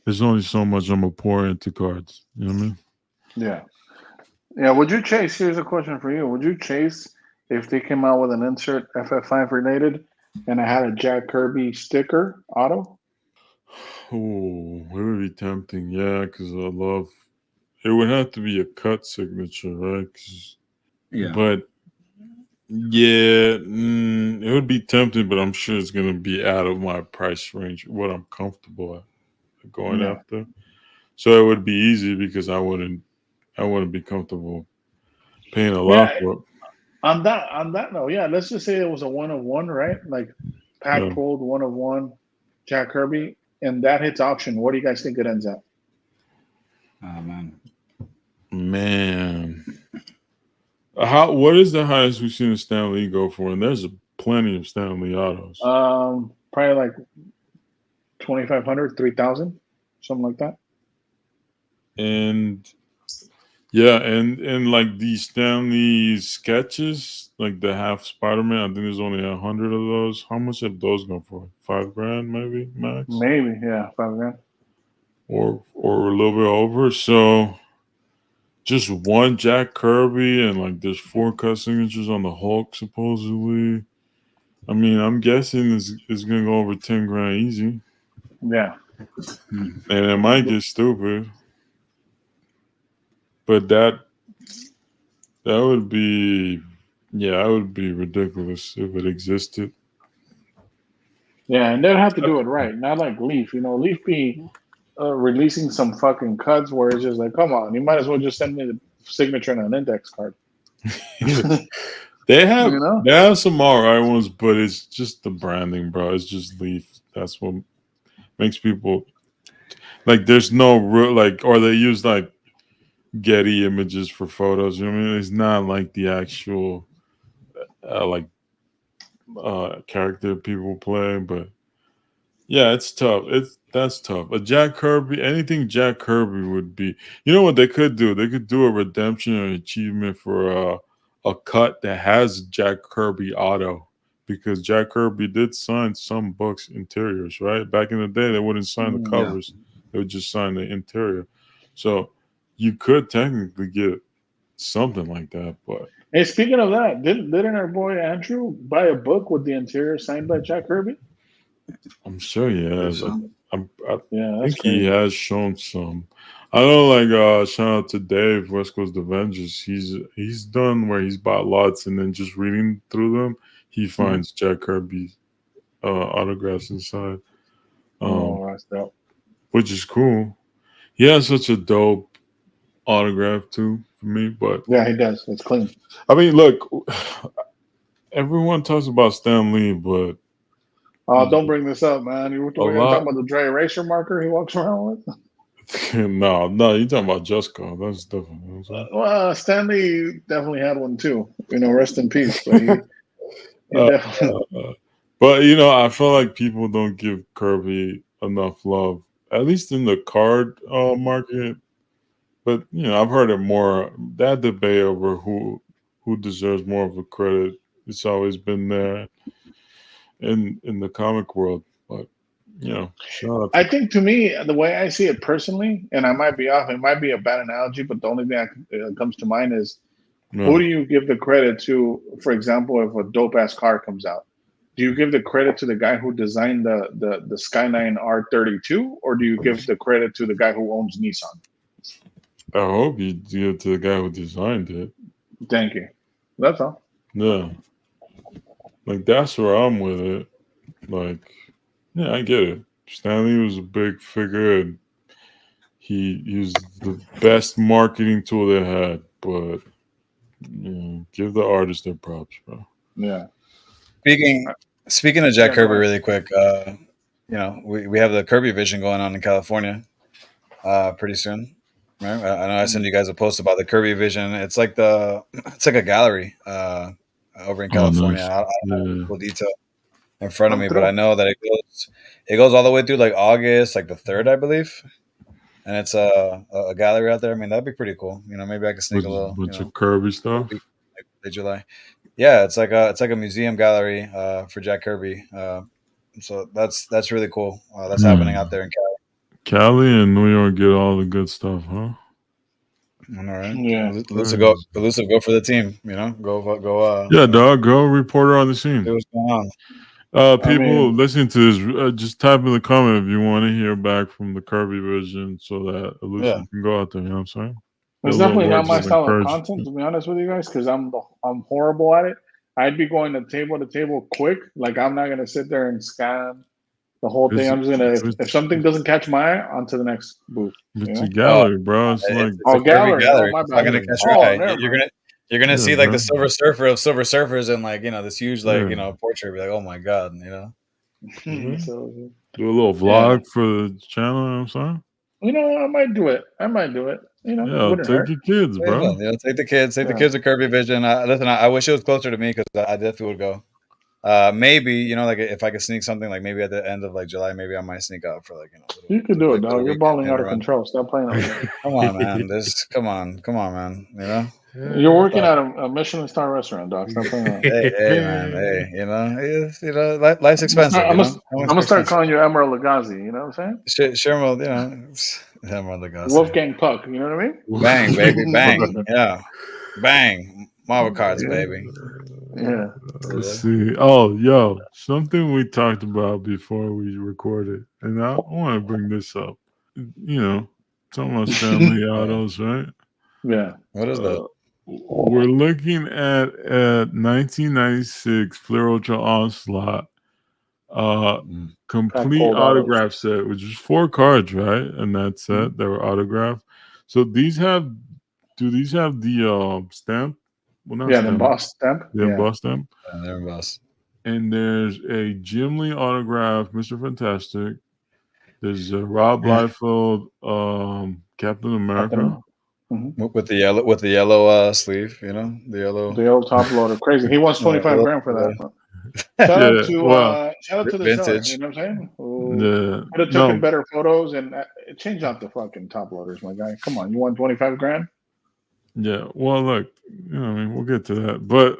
there's only so much I'm gonna pour into cards. You know what I mean? Yeah. Yeah. Would you chase? Here's a question for you. Would you chase if they came out with an insert FF5 related and I had a Jack Kirby sticker auto? Oh, it would be tempting. Yeah, because I love. It would have to be a cut signature, right? Yeah. But yeah, it would be tempting, but I'm sure it's gonna be out of my price range, what I'm comfortable at going after. So it would be easy because I wouldn't be comfortable paying a lot for it. On that note, yeah, let's just say it was a 1 of 1, right? Like pack pulled 1 of 1, Jack Kirby, and that hits auction. What do you guys think it ends at? Oh man. What is the highest we've seen a Stan Lee go for? And there's plenty of Stan Lee autos. Probably like 2,500, 3,000, something like that. And yeah, and like these Stan Lee sketches, like the half Spider-Man, I think there's only 100 of those. How much have those gone for? $5,000 maybe max? Maybe, yeah, $5,000. Or a little bit over. So just one Jack Kirby and like there's 4 cut signatures on the Hulk supposedly. I mean, I'm guessing it's gonna go over $10,000 easy. Yeah. And it might get stupid. But that would be ridiculous if it existed. Yeah, and they'd have to do it right, not like Leaf. You know, Leaf be releasing some fucking cuts where it's just like, come on, you might as well just send me the signature on an index card. They have some alright ones, but it's just the branding, bro. It's just Leaf. That's what makes people like. There's no real like, or they use like Getty images for photos. You know what I mean? It's not like the actual character people play, but yeah, it's tough. That's tough. A Jack Kirby, anything Jack Kirby would be. You know what they could do? They could do a redemption or achievement for a cut that has Jack Kirby auto, because Jack Kirby did sign some books interiors, right? Back in the day, they wouldn't sign the covers; they would just sign the interior. So you could technically get something like that, but. Hey, speaking of that, didn't our boy Andrew buy a book with the interior signed by Jack Kirby? I'm sure he has. I think crazy. he has shown some. I know, like shout out to Dave, West Coast Avengers. He's done where he's bought lots and then just reading through them, he finds Jack Kirby autographs inside. That's dope. Which is cool. He has such a dope autograph too for me, but yeah, he does. It's clean. I mean, look, everyone talks about Stan Lee, but don't bring this up, man. We're talking about the dry eraser marker he walks around with. no, you're talking about Just Cause. That's different. Well, Stan Lee definitely had one too. You know, rest in peace. But he definitely. But you know, I feel like people don't give Kirby enough love, at least in the card market. But you know, I've heard it more. That debate over who deserves more of the credit, it's always been there in the comic world. But you know, I think to me, the way I see it personally, and I might be off, it might be a bad analogy, but the only thing that comes to mind is who do you give the credit to? For example, if a dope ass car comes out, do you give the credit to the guy who designed the Skyline R32, or do you give the credit to the guy who owns Nissan? I hope you give it to the guy who designed it. Thank you. That's all. Yeah. Like, that's where I'm with it. Like, yeah, I get it. Stan Lee was a big figure, and he used the best marketing tool they had. But, you know, give the artist their props, bro. Yeah. Speaking of Jack Kirby really quick, you know, we have the KIRBYVISION going on in California pretty soon. Right? I know I sent you guys a post about the KIRBYVISION. It's like a gallery over in California. Nice. I don't know full detail. in front of me, but I know that it goes all the way through like August, like the 3rd, I believe. And it's a gallery out there. I mean, that'd be pretty cool. You know, maybe I could sneak a little bunch of Kirby stuff. Like July. Yeah, it's like a museum gallery for Jack Kirby. So that's really cool. That's happening out there in Cali. Cali and New York get all the good stuff, huh? All right. Yeah. Elusive, go for the team. You know, go. Yeah, dog. Go reporter on the scene. See what's going on. People listening to this, just type in the comment if you want to hear back from the KIRBYVISION so that Elusive can go out there. You know what I'm saying? It's definitely not my style of content, to be honest with you guys, because I'm horrible at it. I'd be going to table quick. Like, I'm not gonna sit there and scan the whole thing. I'm just gonna, if something doesn't catch my eye, on to the next booth. It's a gallery, bro. It's like a gallery. Gallery. It's not gonna catch your eye. You're gonna see like the Silver Surfer of Silver Surfers and like, you know, this huge like you know portrait. Be like, oh my god, you know. Do a little vlog for the channel. You know what I'm saying? You know, I might do it. You know, take your kids, bro. Yeah, take the kids. Take the kids to KIRBYVISION. Listen, I wish it was closer to me because I definitely would go. Maybe, you know, like if I could sneak something, like maybe at the end of like July, maybe I might sneak out for like, you know. You could do it, dog. You're balling out of control. Stop playing on it. Come on, man. Come on, man. You know. You're working at a Michelin star restaurant, dog. Stop playing on it. Hey, man. Hey, you know, life's expensive. I'm gonna start calling you Emerald Lagasse. You know what I'm saying? Shermal, you know, Emerald Lagasse. Wolfgang Puck. You know what I mean? Bang, baby, bang. Yeah, bang. Marvel cards, baby. Yeah. Let's see. Oh, yo, something we talked about before we recorded, and I want to bring this up. You know, talking about Stan Lee autos, right? Yeah. What is that? We're looking at 1996 Flair Ultra Onslaught complete autograph set, which is 4 cards, right? And that set that were autographed. So do these have the stamp? Well, not the embossed stamp. The embossed stamp. Yeah, they're embossed. And there's a Jim Lee autograph, Mr. Fantastic. There's a Rob Liefeld, Captain America. With the yellow sleeve, you know, the yellow top loader. Crazy. He wants 25 grand for that. Shout out to the vintage. Seller, you know what I'm saying? Could have taken better photos and change out the fucking top loaders, my guy. Come on, you want 25 grand? Yeah. Well, look, you know, I mean, we'll get to that, but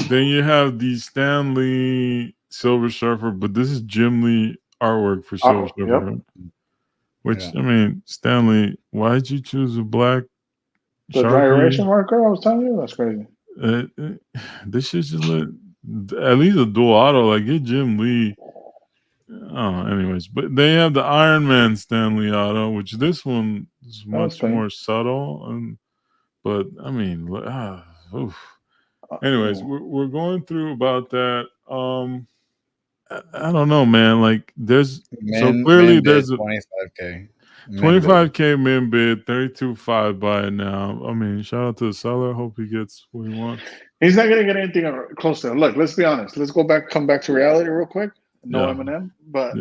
then you have the Stan Lee Silver Surfer, but this is Jim Lee artwork for Silver Surfer. Right? Which I mean, Stan Lee, why did you choose a black? The dry erasure marker I was telling you, that's crazy. This should just at least a dual auto, like get Jim Lee. Oh, anyways, but they have the Iron Man Stan Lee auto, which this one is much more subtle, but I mean, anyways, we're going through about that. I don't know, man. Like, there's clearly there's a 25K. 25K min bid, 32.5 buy it now. I mean, shout out to the seller. Hope he gets what he wants. He's not gonna get anything close to it. Look, let's be honest. Let's come back to reality real quick. No Eminem, but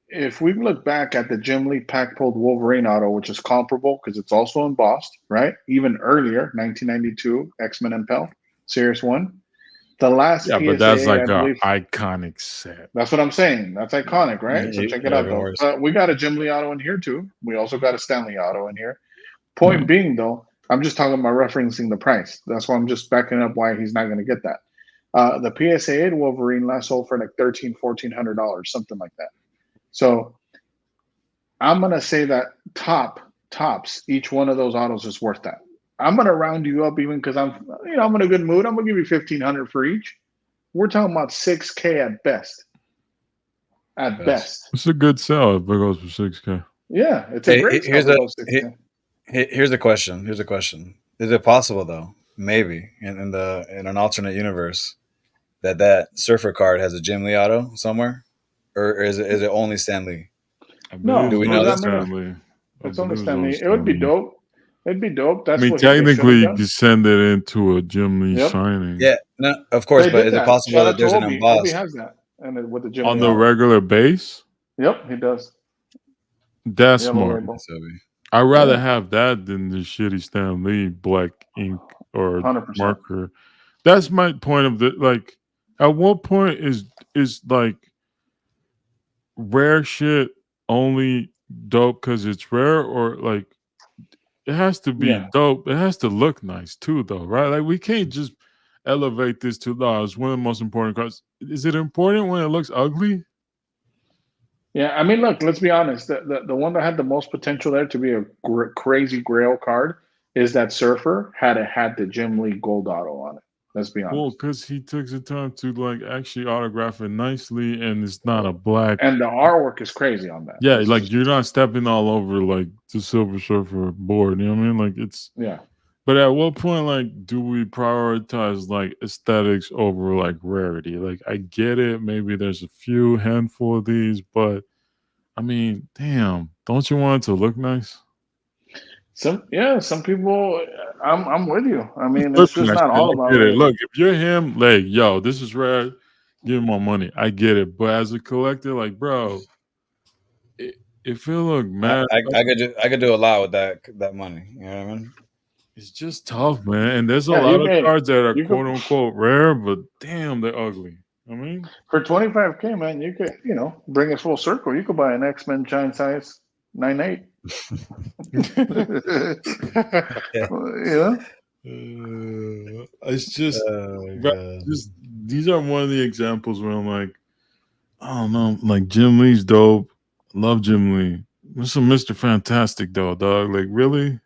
if we look back at the Jim Lee pack pulled Wolverine auto, which is comparable because it's also embossed, right? Even earlier, 1992 X-Men Impel Series 1. The last PSA, but that's like an iconic set. That's what I'm saying. That's iconic, right? So check it out, though. We got a Jim Lee auto in here, too. We also got a Stan Lee auto in here. Point being, though, I'm just talking about referencing the price. That's why I'm just backing up why he's not going to get that. The PSA 8 Wolverine last sold for like $1,300, $1,400, something like that. So I'm going to say that tops, each one of those autos is worth that. I'm gonna round you up even because I'm in a good mood. I'm gonna give you $1,500 for each. We're talking about $6K at best. At best, it's a good sell if it goes for $6K. Yeah, it's a great sell. Here's the question. Is it possible though? Maybe in an alternate universe that Surfer card has a Jim Lee auto somewhere, or is it only Stan Lee? No, do we know that? Stan Lee? It's only Stan Lee. It would be dope. It'd be dope. That's technically you can send it into a Jim Lee signing. Yeah, no, of course, but is it possible that there's an embossed? He has that, and with the Jim on the regular base. Yep, he does. That's smart. I'd rather have that than the shitty StanLee black ink or 100%. Marker. That's my point of the At what point is like rare shit only dope because it's rare, or like it has to be dope? It has to look nice too, though, right? Like we can't just elevate this to it's one of the most important cards. Is it important when it looks ugly? Yeah, I mean, look, let's be honest. The one that had the most potential there to be a crazy grail card is that Surfer had the Jim Lee gold auto on it. Let's be honest. Well, because he took the time to like actually autograph it nicely, and it's not a black. And the artwork is crazy on that. Yeah, like you're not stepping all over like the Silver Surfer board. You know what I mean? Like it's But at what point, like, do we prioritize like aesthetics over like rarity? Like, I get it. Maybe there's a handful of these, but I mean, damn, don't you want it to look nice? Some people. I'm with you. I mean, it's just not all about it. Look, if you're him, like, yo, this is rare. Give him more money. I get it, but as a collector, like, bro, if it look mad, I could do a lot with that money. You know what I mean? It's just tough, man. And there's a lot of cards that are quote unquote rare, but damn, they're ugly. I mean, for $25K, man, you could, bring it full circle. You could buy an X-Men giant size 9.8. It's just, these are one of the examples where I'm like, I don't know, like Jim Lee's dope. Love Jim Lee. What's some Mr. Fantastic though, dog? Like, really?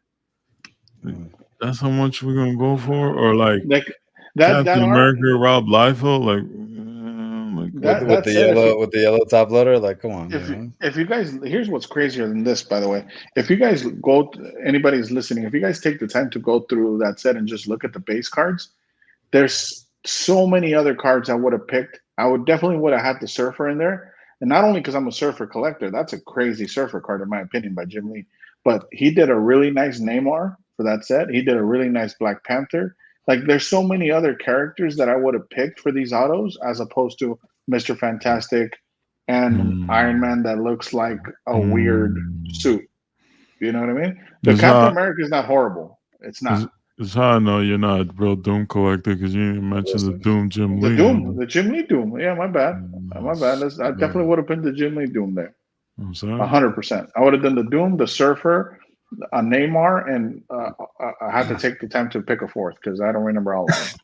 That's how much we're gonna go for, or like Captain America, Rob Liefeld, with the yellow top loader. Like, come on. If you guys, here's what's crazier than this, by the way. If you guys anybody's listening, if you guys take the time to go through that set and just look at the base cards, there's so many other cards I would have picked. I definitely would have had the Surfer in there, and not only because I'm a Surfer collector. That's a crazy Surfer card in my opinion by Jim Lee, but he did a really nice Namor for that set. He did a really nice Black Panther. Like, there's so many other characters that I would have picked for these autos as opposed to Mr. Fantastic and Iron Man that looks like a weird suit. You know what I mean? The Captain America is not horrible. It's not. It's how I know you're not a real Doom collector because you didn't mention the Doom Jim Lee. The Jim Lee Doom. Yeah, my bad. My bad. I definitely would have put the Jim Lee Doom there. I'm sorry. 100%. I would have done the Doom, the Surfer, a Namor, and I had to take the time to pick a fourth because I don't remember all of them.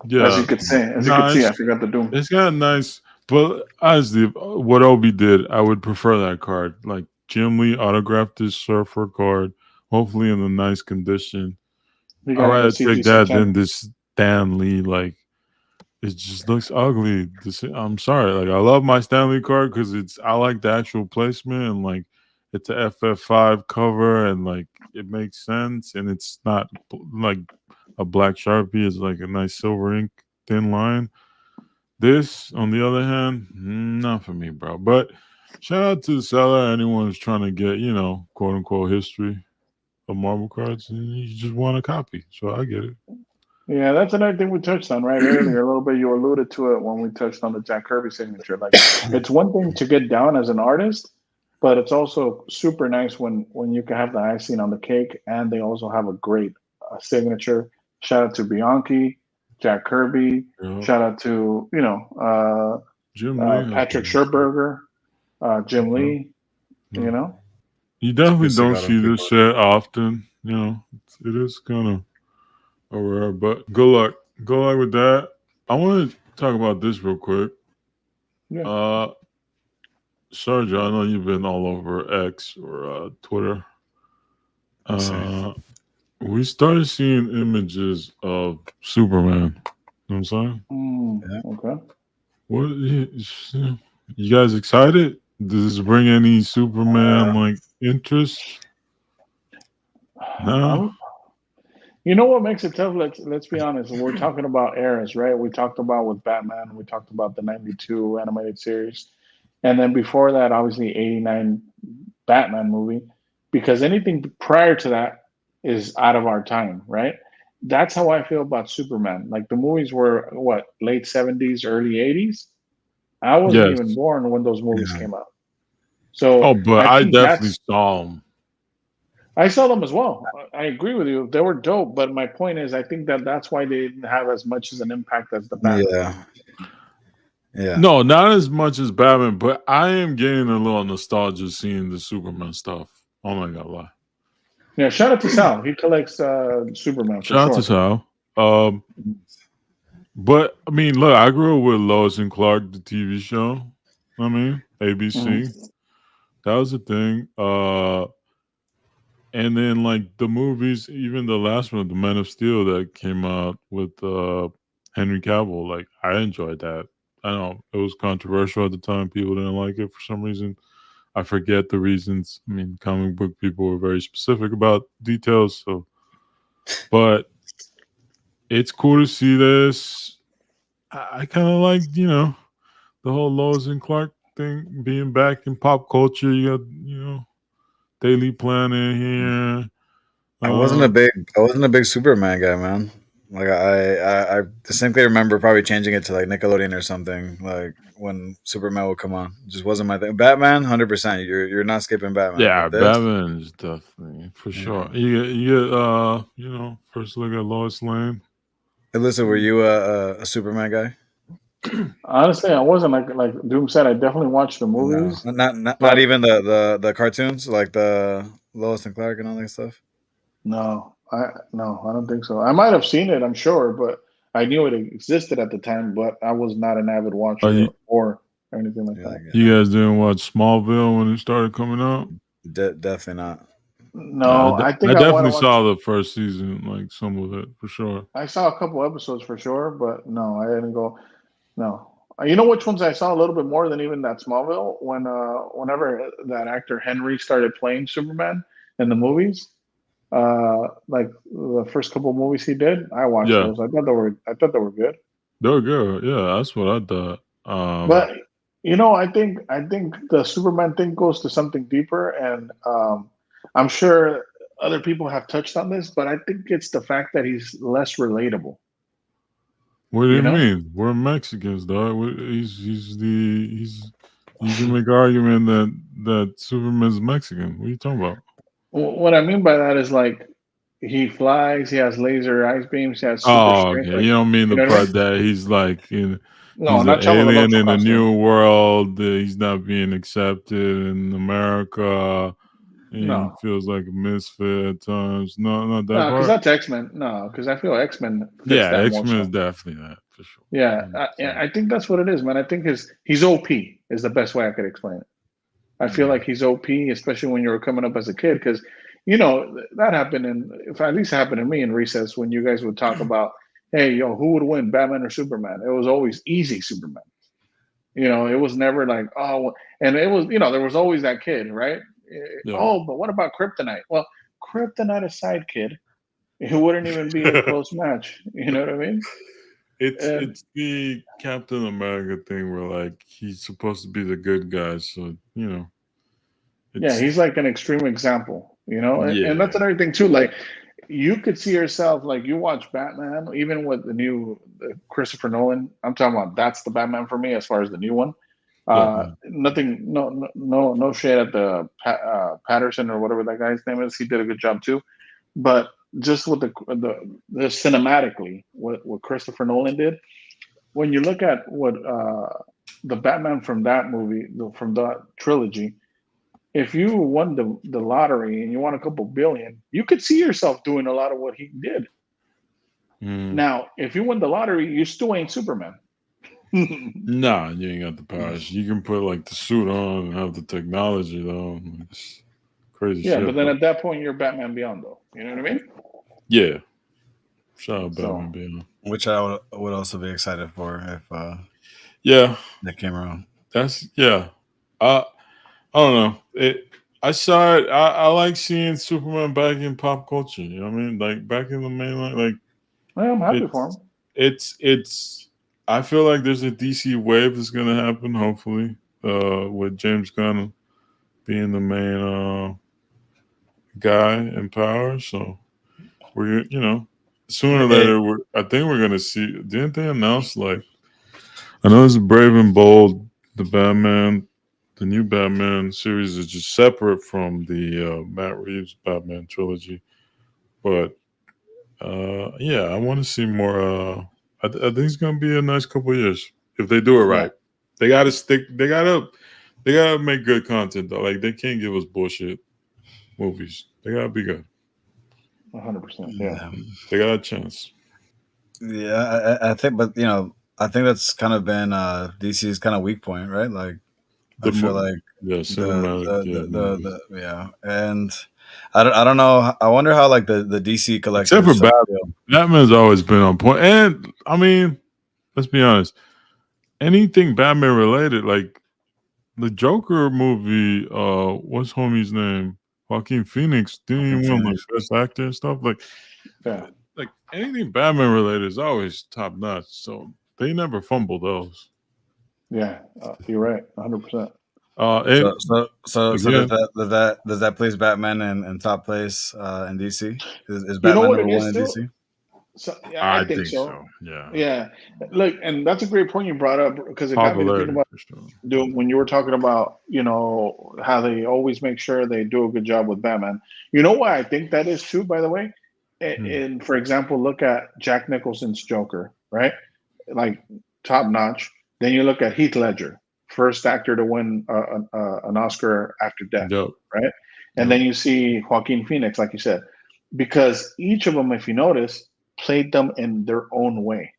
Yeah, as you could see, I forgot the Doom. It's got nice, but honestly, what Obi did, I would prefer that card. Like Jim Lee autographed this Surfer card, hopefully in a nice condition. I'd rather take that than this Stan Lee. Like, it just looks ugly. I'm sorry. Like, I love my Stan Lee card because I like the actual placement and like it's a FF5 cover and like it makes sense and it's not like a black Sharpie. It's like a nice silver ink thin line. This, on the other hand, not for me, bro. But shout out to the seller. Anyone who's trying to get, quote unquote history of Marvel cards, and you just want a copy. So I get it. Yeah, that's another thing we touched on right earlier a little bit. You alluded to it when we touched on the Jack Kirby signature. Like, it's one thing to get down as an artist, but it's also super nice when you can have the icing on the cake, and they also have a great signature. Shout out to Bianchi, Jack Kirby. Yeah. Shout out to Jim Lee, Patrick Scherberger, Jim Lee. Yeah. You definitely don't see this shit often. It is kind of rare, but good luck. Good luck with that. I want to talk about this real quick. Yeah. Sergio, I know you've been all over X or Twitter. We started seeing images of Superman. You know what I'm saying? Okay. What you guys excited? Does this bring any Superman like interest? No. You know what makes it tough? Let's be honest. We're talking about eras, right? We talked about with Batman. We talked about the '92 animated series, and then before that, obviously '89 Batman movie. Because anything prior to that is out of our time, right? That's how I feel about Superman. Like, the movies were late '70s, early '80s. I wasn't even born when those movies came out. So, but I definitely saw them. I saw them as well. I agree with you. They were dope, but my point is, I think that's why they didn't have as much as an impact as the Batman. Yeah. Yeah. No, not as much as Batman, but I am getting a little nostalgia seeing the Superman stuff. I'm not gonna lie. Yeah, shout out to Sal. He collects Superman for Shout out to sure. Sal. But I mean, look, I grew up with Lois and Clark, the TV show. I mean, ABC. That was the thing. And then like the movies, even the last one, the Man of Steel that came out with Henry Cavill, like I enjoyed that. I know it was controversial at the time. People didn't like it for some reason. I forget the reasons. I mean, comic book people were very specific about details. So, but it's cool to see this. I kind of like, the whole Lois and Clark thing being back in pop culture. You got, Daily Planet here. I wasn't a big Superman guy, man. Like I distinctly remember probably changing it to like Nickelodeon or something. Like when Superman would come on, it just wasn't my thing. Batman, 100%. You're not skipping Batman, Yeah, but this, Batman is definitely for sure. You get first look at Lois Lane. Hey, listen, were you a Superman guy? Honestly, I wasn't like Doom said. I definitely watched the No, movies. not even the cartoons like the Lois and Clark and all that stuff. No, I don't think so. I might have seen it, I'm sure, but I knew it existed at the time, but I was not an avid watcher You, or anything like that. you guys didn't watch Smallville when it started coming out? Definitely not. No, I I think I want to definitely watch. saw the first season, like some of it for sure. I saw a couple episodes for sure, but no, I didn't go. No, you know which ones I saw a little bit more than even that Smallville when whenever that actor Henry started playing Superman in the movies. Like the first couple of movies he did, I watched Yeah, those. I thought they were good. they're good. Yeah, that's what I thought. But I think the Superman thing goes to something deeper, and I'm sure other people have touched on this, but I think it's the fact that he's less relatable. What do You you know, mean? We're Mexicans, dog. You can make an argument that Superman's Mexican. What are you talking about? what I mean by that is like he flies, he has laser ice beams, he has super Oh, strength. okay. Like, You don't mean you the know what I mean? part that he's like No, he's an not Chavo del alien Ocho in a costume. new world. He's not being accepted in America. And he No, feels like a misfit at times. No, not that no, because part. that's X Men. No, because I feel X Men fits Yeah, that more X-Men is so. definitely that for sure. Yeah, So, I think that's what it is, man. I think he's OP is the best way I could explain it. I feel like he's OP, especially when you were coming up as a kid, because that happened, and if at least happened to me in recess when you guys would talk about, hey, who would win, Batman or Superman? It was always easy Superman. It was never like, oh, and it was, there was always that kid, right? yeah. Oh, but what about Kryptonite? Well, Kryptonite aside, kid, it wouldn't even be a close match. You know what I mean? And It's the Captain America thing where like he's supposed to be the good guy, so yeah, it's he's like an extreme example, and that's yeah. another thing too. Like, you could see yourself, like, you watch Batman, even with the Christopher Nolan. I'm talking about that's the Batman for me as far as the new one. Definitely. Nothing, no shade at the Patterson or whatever that guy's name is. He did a good job too, but just with the cinematically what Christopher Nolan did. When you look at what the Batman from that movie, from that trilogy, if you won the lottery and you won a couple billion, you could see yourself doing a lot of what he did. Now, if you win the lottery, you still ain't Superman. Nah, you ain't got the powers. You can put like the suit on and have the technology though. It's crazy Yeah, shit. but then at that point, you're Batman Beyond, though. You know what I mean? Yeah. Shout out Batman So Beyond. Which I would also be excited for if Yeah. that came around. That's I don't know. I saw it. I like seeing Superman back in pop culture. You know what I mean? Like back in the mainline. Like I'm happy for it's him. it's I feel like there's a DC wave that's gonna happen, hopefully. With James Gunn being the main guy in power. So we're sooner or later I think we're gonna see. Didn't they announce like I know it's Brave and Bold, the new Batman series is just separate from the Matt Reeves Batman trilogy. But yeah, I want to see more. I think it's gonna be a nice couple of years if they do it Yeah. right. They gotta stick. They gotta make good content though. Like they can't give us bullshit movies. They gotta be good. 100%. Yeah. They got a chance. Yeah, I think, but I think that's kind of been DC's kind of weak point, right? Like I feel like cinematic, yeah, and I don't know. I wonder how like the DC collectors. Except for Batman. Batman's always been on point, and I mean, let's be honest. Anything Batman related, like the Joker movie, what's homie's name? Joaquin Phoenix didn't even win like best actor and stuff. Like, like anything Batman related is always top notch. So they never fumble those. Yeah, you're right, 100%. So does that place Batman in top place in DC? Is Batman number one in DC? So yeah, I think so. Yeah. Yeah. Look, and that's a great point you brought up because it got me to think about when you were talking about, how they always make sure they do a good job with Batman. You know why I think that is too, by the way? And for example, look at Jack Nicholson's Joker, right? Like top notch. Then you look at Heath Ledger, first actor to win an Oscar after death, right? And then you see Joaquin Phoenix, like you said, because each of them, if you notice, played them in their own way.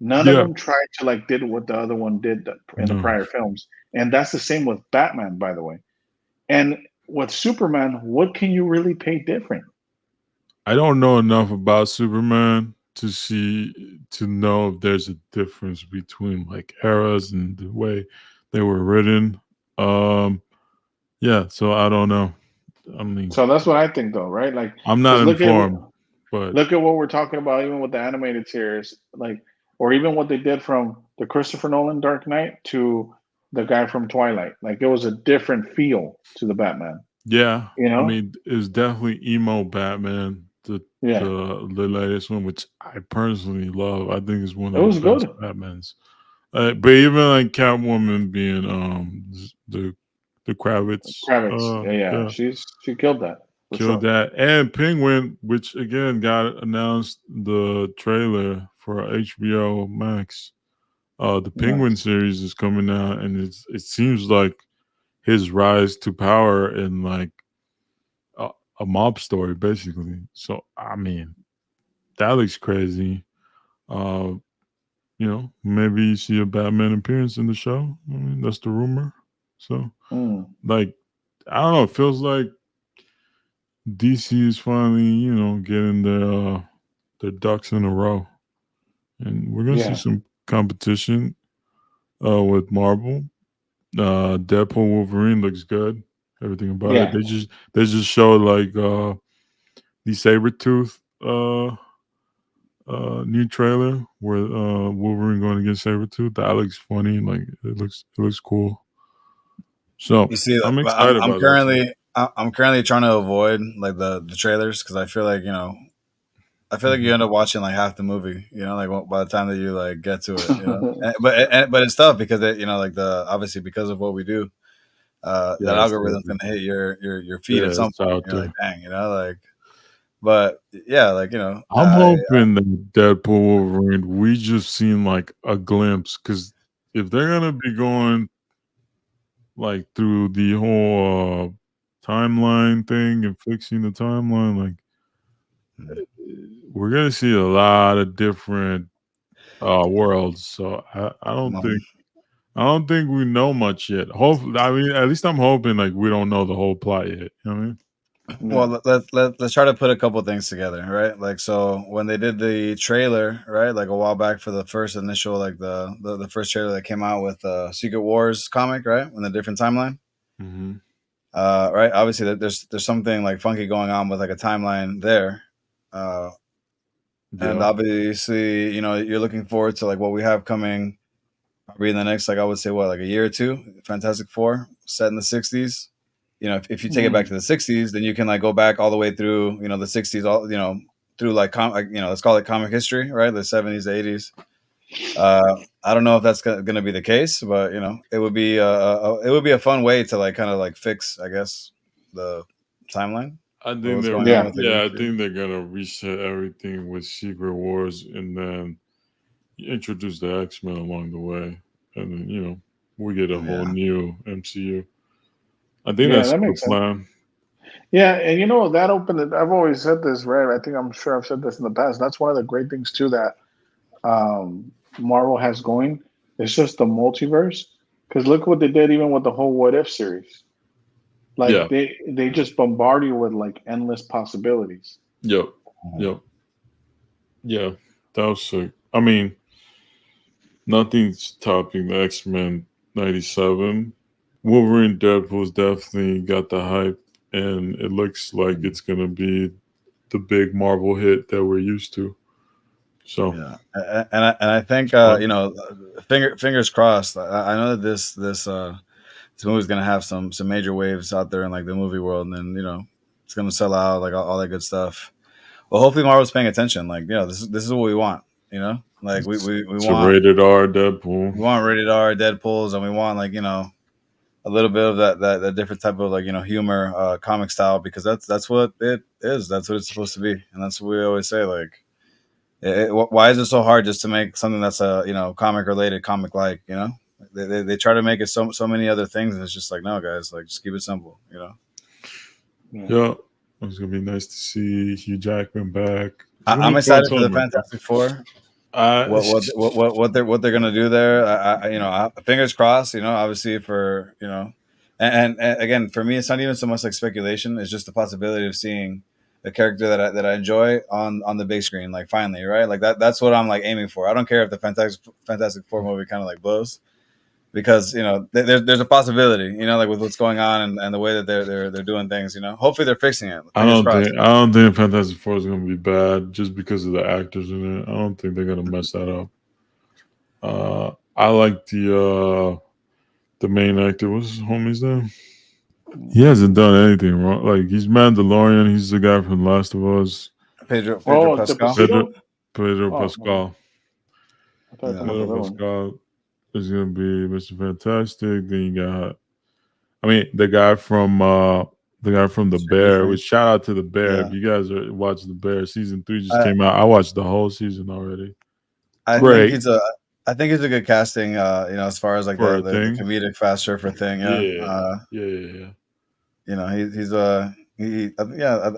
None of them tried to did what the other one did in the prior films. And that's the same with Batman, by the way. And with Superman, what can you really pay different? I don't know enough about Superman to know if there's a difference between like eras and the way they were written. Yeah, so I don't know. I mean, so that's what I think, though, right? Like, I'm not informed. But look at what we're talking about, even with the animated series, or even what they did from the Christopher Nolan Dark Knight to the guy from Twilight. Like, it was a different feel to the Batman. Yeah, I mean, it's definitely emo Batman, the latest one, which I personally love. I think it's one of the best Batmans. But even like Catwoman being the Kravitz, she killed that. That and Penguin, which again got announced the trailer for HBO Max. The Penguin series is coming out, and it seems like his rise to power in like a mob story, basically. So I mean, that looks crazy. Maybe you see a Batman appearance in the show. I mean, that's the rumor. So, like, I don't know. It feels like DC is finally, getting their ducks in a row, and we're gonna see some competition with Marvel. Deadpool Wolverine looks good. Everything about it. They just showed like the Sabretooth new trailer where Wolverine going against Sabretooth. That looks funny. Like it looks cool. So you see, I'm excited I'm about currently I'm currently trying to avoid like the trailers because I feel like you end up watching like half the movie, like by the time that you like get to it, but it's tough because obviously because of what we do, that algorithm's gonna hit your feed at some point. You're like, dang, but yeah, I'm hoping that Deadpool Wolverine, we just seen like a glimpse because if they're gonna be going like through the whole timeline thing and fixing the timeline, like we're gonna see a lot of different worlds. So I don't think we know much yet. Hopefully, I mean, at least I'm hoping like we don't know the whole plot yet. You know what I mean? Well, let's try to put a couple things together, right? Like, so when they did the trailer, right, like a while back for the first initial, like the first trailer that came out with Secret Wars comic, right, in the different timeline, right? Obviously, there's something like funky going on with like a timeline there, and obviously, you're looking forward to like what we have coming, probably in the next, like I would say, like a year or two. Fantastic Four set in the '60s. If you take it back to the '60s, then you can like go back all the way through, the '60s, all through like let's call it comic history, right? The '70s, the '80s. I don't know if that's going to be the case, but it would be a fun way to like kind of like fix, I guess, the timeline. I think I think they're gonna reset everything with Secret Wars and then introduce the X-Men along the way. and then we get a whole new MCU. I think Yeah, that's that the makes sense. plan. Yeah, and that opened it. I've always said this, right? I think I'm sure I've said this in the past. That's one of the great things too that Marvel has going. It's just the multiverse. Because look what they did even with the whole What If series. Like Yeah. they just bombard you with like endless possibilities. Yep. Yeah. That was sick. I mean, nothing's topping the X-Men 97. Wolverine Deadpool's definitely got the hype, and it looks like it's gonna be the big Marvel hit that we're used to. So yeah, and I think fingers crossed. I know that this movie's gonna have some major waves out there in like the movie world, and then it's gonna sell out, like all that good stuff. Well, hopefully Marvel's paying attention. Like this is what we want. Like we it's a want rated R Deadpool. we want rated R Deadpools, and we want like a little bit of that different type of like humor, comic style, because that's what it is. That's what it's supposed to be, and that's what we always say. Like, why is it so hard just to make something that's a comic related, comic like? They try to make it so many other things, and it's just like, no, guys, like just keep it simple. Yeah, it's gonna be nice to see Hugh Jackman back. I'm excited for the Fantastic Four. What they're gonna do there? Fingers crossed. Obviously for and again, for me, it's not even so much like speculation. It's just the possibility of seeing a character that I enjoy on the big screen. Like finally, right? Like that's what I'm like aiming for. I don't care if the Fantastic Four movie kind of like blows, because there's a possibility. Like with what's going on and the way that they're doing things. Hopefully they're fixing it. I don't think Fantastic Four is gonna be bad just because of the actors in it. I don't think they're gonna mess that up. I like the main actor. What's his homie's name? He hasn't done anything wrong. Like he's Mandalorian. He's the guy from Last of Us. Pedro Pascal. Pedro Pascal. Pedro Pascal is gonna be Mr. Fantastic. Then you got, the guy from The Bear. Which shout out to The Bear. Yeah. If you guys are watching The Bear, season 3 just came out. I watched the whole season already. I think he's a good casting. As far as like the comedic fast surfer thing. Yeah. I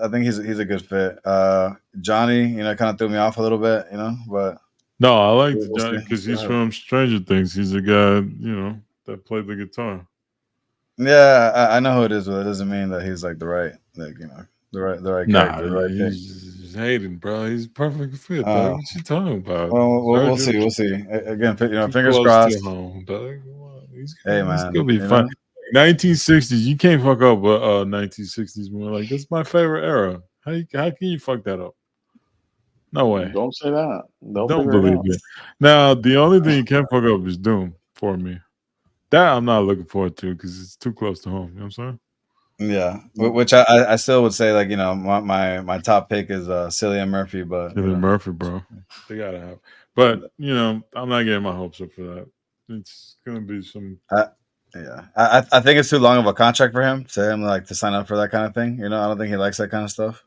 think he's a good fit. Johnny, kind of threw me off a little bit, but no, I like Johnny because he's from Stranger Things. He's a guy, that played the guitar. Yeah, I know who it is, but it doesn't mean that he's like the right character. The right he's hating, bro. He's perfect fit, dog. What you talking about? Well, we'll see. Again, fingers crossed. Home, dog. Hey, man, it's gonna be fun. 1960s, you can't fuck up a 1960s movie. Like, that's my favorite era. How can you fuck that up? No way. Don't say that. Don't believe it. Now, the only thing you can fuck up is Doom for me. That I'm not looking forward to because it's too close to home. You know what I'm saying? Yeah, which I still would say, like, my top pick is Cillian Murphy, but Cillian Murphy, bro, they gotta have. But I'm not getting my hopes up for that. It's gonna be some. Yeah, I think it's too long of a contract for him to sign up for that kind of thing. I don't think he likes that kind of stuff.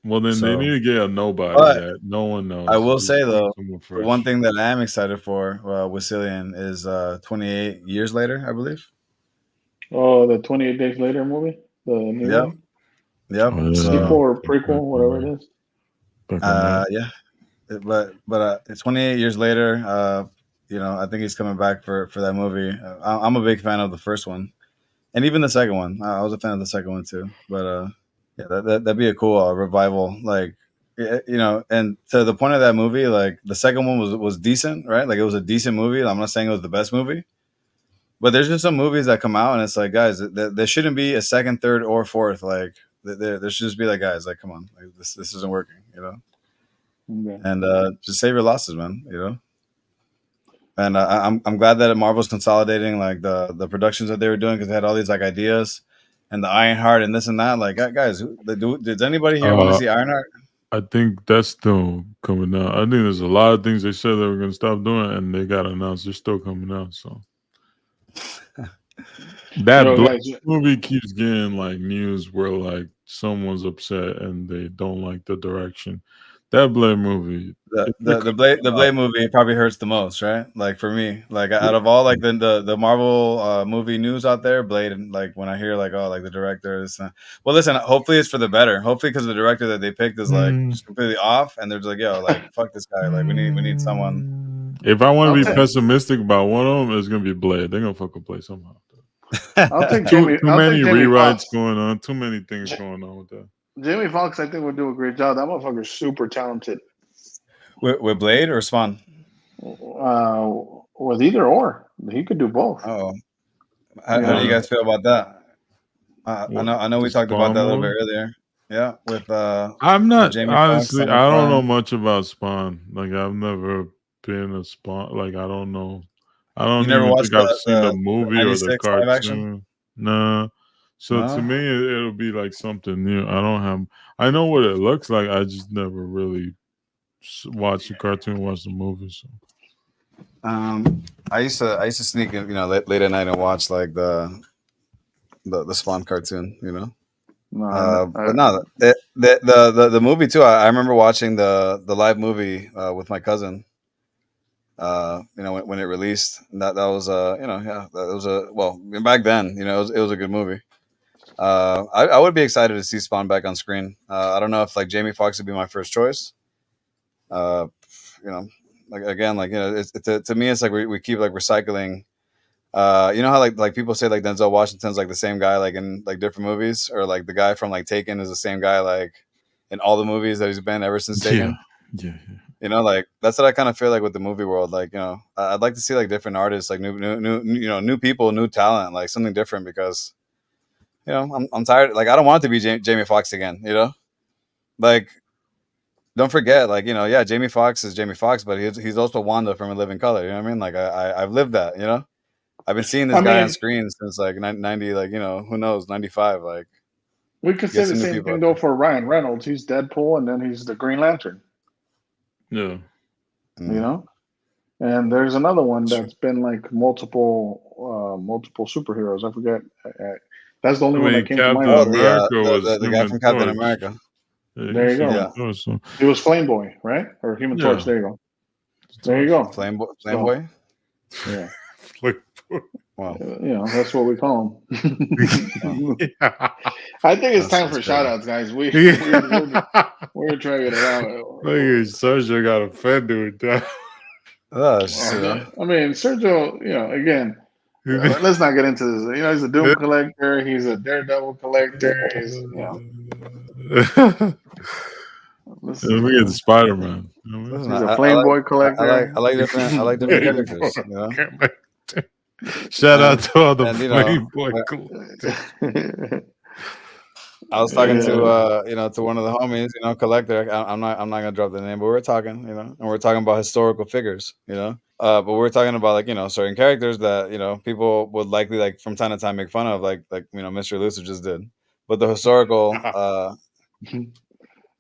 Well, then they need to get a nobody that no one knows. I will say though, the one thing that I am excited for with Cillian is 28 years later, I believe. Oh, the 28 Days Later movie, the new one. Yep. Sequel or prequel, whatever it is. Yeah, but 28 years later, I think he's coming back for that movie. I'm a big fan of the first one, and even the second one. I was a fan of the second one too. But yeah, that'd be a cool revival. Like, and to the point of that movie, like the second one was decent, right? Like it was a decent movie. I'm not saying it was the best movie, but there's just some movies that come out and it's like, guys, there shouldn't be a second, third, or fourth. Like there should just be like, guys, like, come on, like, this isn't working, Okay. And just save your losses, man. And I'm glad that Marvel's consolidating like the productions that they were doing, because they had all these like ideas and the Ironheart and this and that. Like, guys, did anybody here want to see Ironheart? I think that's still coming out. I think there's a lot of things they said they were going to stop doing, and they got announced they're still coming out. So that movie keeps getting like news where like someone's upset and they don't like the direction. That Blade movie. The Blade movie probably hurts the most, right? Like for me, like out of all like the Marvel movie news out there, Blade, and like when I hear like the director is well, listen, hopefully it's for the better. Hopefully because the director that they picked is like just completely off, and they're just like, yo, like fuck this guy, like we need someone. If I want to be pessimistic about one of them, it's gonna be Blade. They're gonna fuck up Blade somehow. I'll take too many Jamie rewrites Foxx. going on. Too many things going on with that. Jamie Foxx, I think, would do a great job. That motherfucker's super talented. With Blade or Spawn? With either or, he could do both. Oh, how do you guys feel about that? I know we talked about that a little bit earlier. Yeah, with I'm not Jamie honestly. Foxx, I don't know much about Spawn. Like I've never been a Spawn. Like I don't know. I don't even think I've seen the movie or the cartoon. Nah. So to me, it'll be like something new. I know what it looks like. I just never really watch the cartoon, watch the movie. So. I used to sneak in, late at night and watch like the Spawn cartoon, but no, the movie too. I remember watching the live movie with my cousin. When it released, that was back then, it was a good movie. I would be excited to see Spawn back on screen. I don't know if like Jamie Foxx would be my first choice. Like again, like it's to me, it's like we keep like recycling. You know how like people say like Denzel Washington's like the same guy like in like different movies, or like the guy from like Taken is the same guy like in all the movies that he's been ever since Taken. Yeah. Like that's what I kind of feel like with the movie world. Like I'd like to see like different artists, like new people, new talent, like something different, because I'm tired. Like I don't want it to be Jamie Foxx again. Like don't forget, like Jamie Foxx is Jamie Foxx, but he's also Wanda from A Living Color. You know what I mean? Like I've lived that. I've been seeing this guy on screen since like 90, like who knows, 95. Like we could say the same thing though for Ryan Reynolds. He's Deadpool, and then he's the Green Lantern. Yeah. And there's another one that's been like multiple superheroes. I forget. That's the only one that came to mind. The guy from Captain America. There you go. Yeah. It was Flame Boy, right? Or Human Torch. There you go. There you go. Flame Boy. Yeah. Wow. That's what we call him. I think it's time for shout outs, guys. We're trying it out. Look at Sergio got offended with that. I mean, Sergio, again, let's not get into this. He's a Doom collector. He's a Daredevil collector. He's, Let me get the Spider-Man. He's a Flame Boy collector. I like different characters. Shout out to all the Flame Boy collectors. I was talking to one of the homies, collector. I'm not gonna drop the name, but we're talking, and we're talking about historical figures, but we're talking about like certain characters that people would likely like from time to time make fun of, like Mr. Elusive just did, but the historical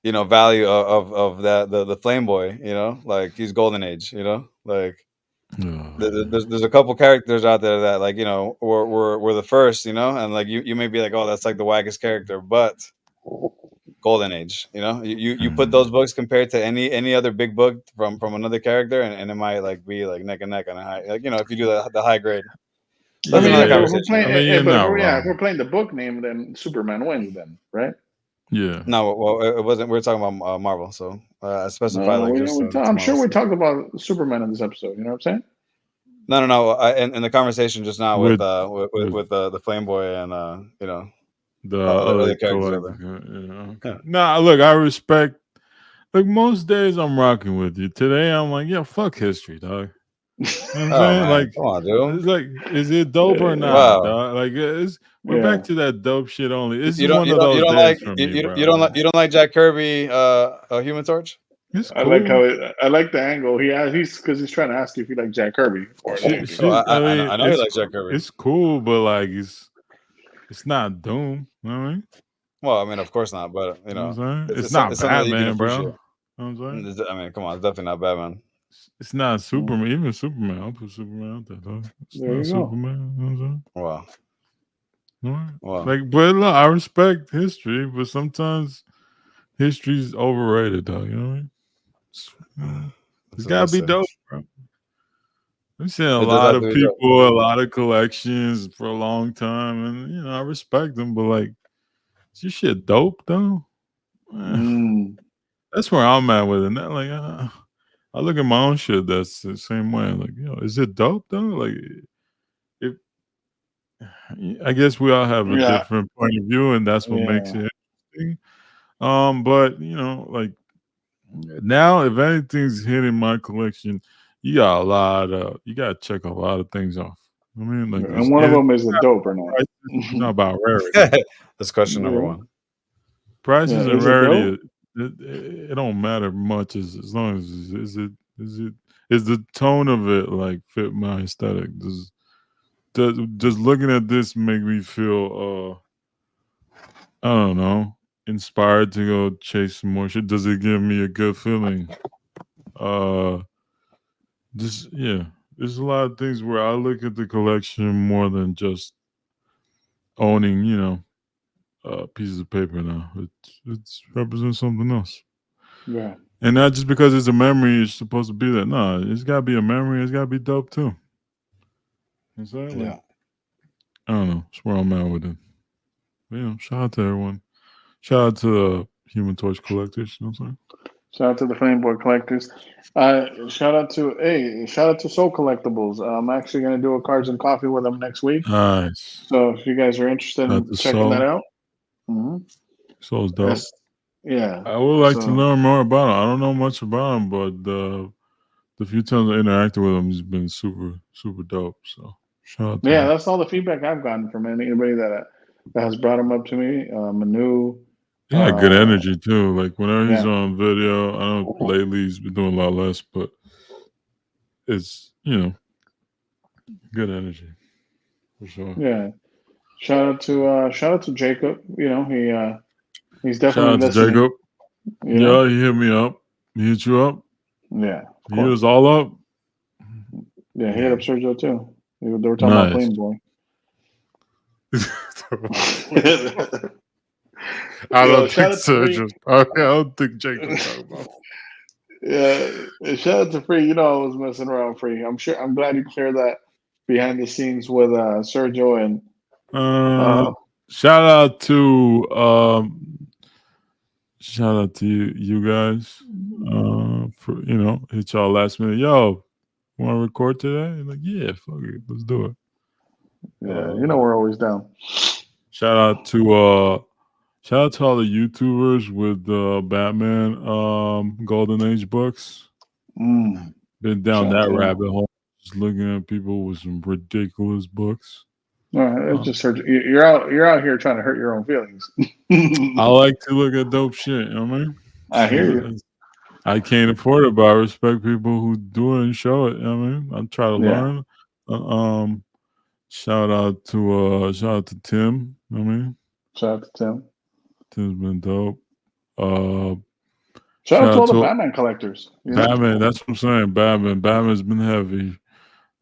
value of that the Flame Boy, like he's Golden Age, like. There's a couple characters out there that like were the first, and like you may be like, oh, that's like the wackest character, but Golden Age, you put those books compared to any other big book from another character, and it might like be like neck and neck on a high, like if you do the high grade. If we're playing the book name, then Superman wins, then, right? Yeah. No, well, it wasn't. We were talking about Marvel, so I specified I'm sure we talked about Superman in this episode. You know what I'm saying? No. In the conversation just now with the Flame Boy and the other characters. Nah, look, I respect. Like most days, I'm rocking with you. Today, I'm like, yeah, fuck history, dog. You know what I'm saying? Like, come on, dude. It's like, is it dope or not, dog? Like, we're back to that dope shit only. You don't like Jack Kirby, Human Torch? It's cool. I like the angle. He's trying to ask you if you like Jack Kirby. I know you like Jack Kirby. It's cool, but like it's not Doom. You know what I mean? Well, I mean, of course not, but it's not Batman, bro. You know what I'm saying? I mean, come on, it's definitely not Batman. It's not Superman. Even Superman, I'll put Superman out there, dog. It's not Superman. You know what I'm saying? Wow. Like, but look, I respect history, but sometimes history's overrated, dog. You know what I mean? It's gotta be dope, bro. I've seen a It does lot have of to be dope. people, a lot of collections for a long time, and I respect them. But like, is your shit dope though? That's where I'm at with it. Not like I look at my own shit. That's the same way. Like, is it dope though? Like, if I guess we all have a different point of view, and that's what makes it interesting. But like now, if anything's hitting my collection, you got a lot of you got to check a lot of things off. I mean, like, and one of them is it dope or not? It's not about rarity. That's question number one. Prices and rarity, it don't matter much as long as is the tone of it like fit my aesthetic. Does just looking at this make me feel I don't know, inspired to go chase some more shit? Does it give me a good feeling? There's a lot of things where I look at the collection more than just owning, pieces of paper now. It represents something else. Yeah. And not just because it's a memory, it's supposed to be that. No, it's gotta be a memory, it's gotta be dope too. Yeah. I don't know. That's where I'm at with it. But, shout out to everyone. Shout out to Human Torch collectors, you know what I'm saying? Shout out to the Flameboy collectors. Shout out to Soul Collectibles. I'm actually going to do a cards and coffee with them next week. Nice. So if you guys are interested in checking that out, Soul's dope. Yeah, I would like to learn more about him. I don't know much about him, but the few times I interacted with him, he's been super, super dope. So shout out to him. That's all the feedback I've gotten from anybody that has brought him up to me. Manu. Yeah, good energy too. Like whenever he's on video, I know lately he's been doing a lot less, but it's good energy for sure. Yeah, shout out to Jacob. He's definitely listening. Shout out to Jacob. Yeah, he hit me up. He hit you up. Yeah, he hit us all up. Yeah, he hit up Sergio too. They were talking about Playboy. I don't think Sergio. I don't think Jacob talking about. Yeah, shout out to Free. I was messing around, Free. I'm glad you cleared that behind the scenes with Sergio and. Shout out to you guys for hit y'all last minute. Yo, want to record today? Like, yeah, fuck it, let's do it. Yeah, we're always down. Shout out to all the YouTubers with Batman Golden Age books. Been down that rabbit hole, just looking at people with some ridiculous books. It's just you're out here trying to hurt your own feelings. I like to look at dope shit. You know what I mean? I hear you. I can't afford it, but I respect people who do it and show it. You know what I mean? I try to learn. Shout out to Tim. You know what I mean? Shout out to Tim. Tim's been dope. Shout out to all the Batman collectors. Batman, that's what I'm saying. Batman's been heavy.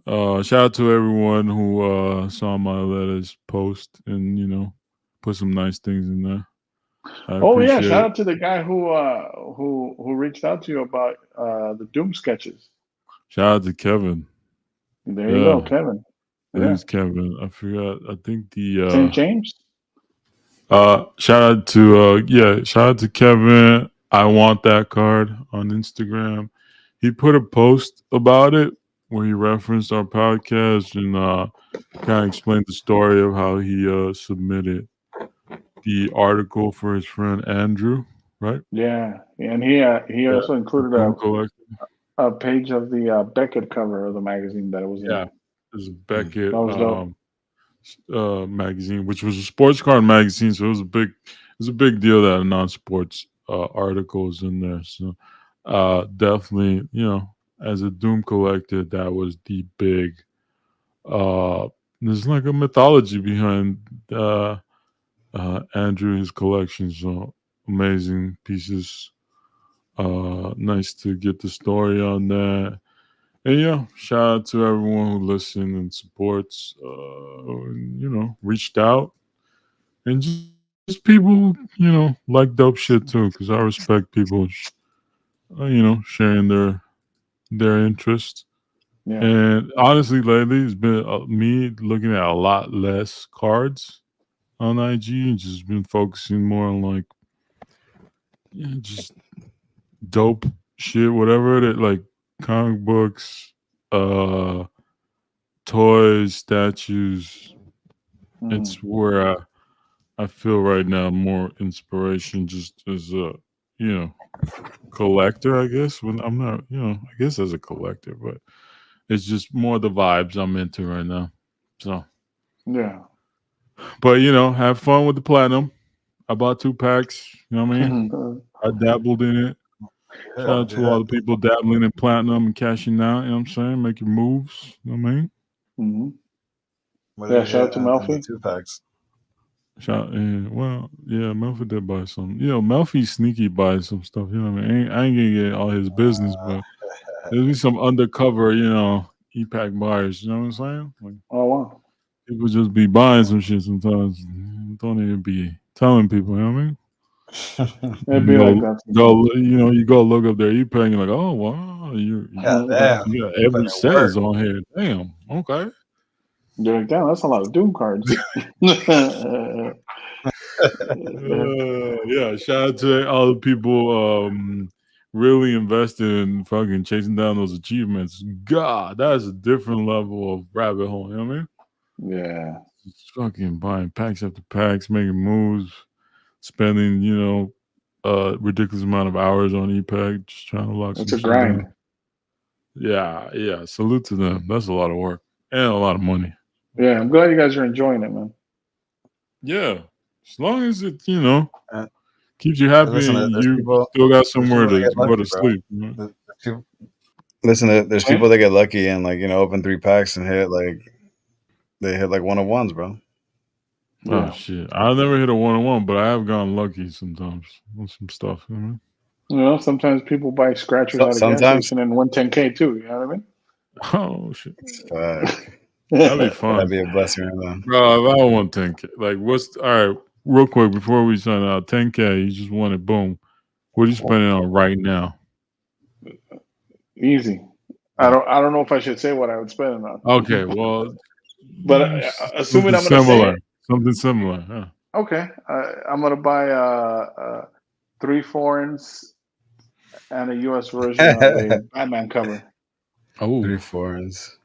Shout out to everyone who saw my letters post and put some nice things in there. Shout out to the guy who reached out to you about the Doom sketches. Shout out to Kevin. There you go, Kevin. Who's Kevin? I forgot. I think the St. James. Shout out to Kevin. I want that card on Instagram. He put a post about it where he referenced our podcast and kind of explained the story of how he submitted the article for his friend Andrew, right? Yeah, and he also included a page of the Beckett cover of the magazine that it was in. Yeah, there's a Beckett magazine, which was a sports card magazine, so it was a big deal that a non-sports article was in there. So definitely, as a Doom collector, that was the big. There's like a mythology behind Andrew, his collection. So amazing pieces. Nice to get the story on that. And shout out to everyone who listened and supports. Reached out, and just people like dope shit too, because I respect people's sharing their interest. Yeah. And honestly, lately it's been me looking at a lot less cards on IG and just been focusing more on like just dope shit, whatever it like comic books, toys, statues. It's where I feel right now more inspiration just as a collector, I guess. When I'm not, I guess as a collector, but it's just more the vibes I'm into right now. So yeah. but have fun with the platinum. I bought 2 packs, you know what I mean? I dabbled in it. Shout out to all the people dabbling in platinum and cashing out, you know what I'm saying? Making moves, you know what I mean? Yeah, shout out to Melfi. 2 packs. Melfi did buy some. Melfi sneaky buys some stuff. You know what I mean? I ain't gonna get all his business, but there's be some undercover, e-pack buyers. You know what I'm saying? Like, oh wow, people just be buying some shit sometimes. Don't even be telling people. You know what I mean? It'd be like that. You go look up their e-pack. And you're like, oh wow, you got every set is on here. Damn. Okay. You're like, damn, that's a lot of Doom cards. Yeah, shout out to all the people really invested in fucking chasing down those achievements. God, that's a different level of rabbit hole, you know what I mean? Yeah. Just fucking buying packs after packs, making moves, spending, ridiculous amount of hours on e-pack, just trying to lock It's some a shit grind. down. Yeah. Salute to them. That's a lot of work and a lot of money. Yeah, I'm glad you guys are enjoying it, man. Yeah. As long as it, keeps you happy and you still got somewhere to go to sleep. There's people that get lucky and open 3 packs and they hit like 1-of-1s, bro. Oh shit! I've never hit a 1-on-1, but I have gone lucky sometimes on some stuff. Sometimes people buy scratchers at a gas station and win 10K too. You know what I mean? Oh shit! That'd be fun. That'd be a blessing, man. Bro, if I want 10K, like what's all right? Real quick before we sign out, 10K. You just won it. Boom. What are you spending on right now? Easy. I don't know if I should say what I would spend it on. Okay, well, but assuming I'm gonna say it, something similar. Huh? Okay, I'm gonna buy 3 foreigns and a US version of a Batman cover. Oh, 3 foreigns.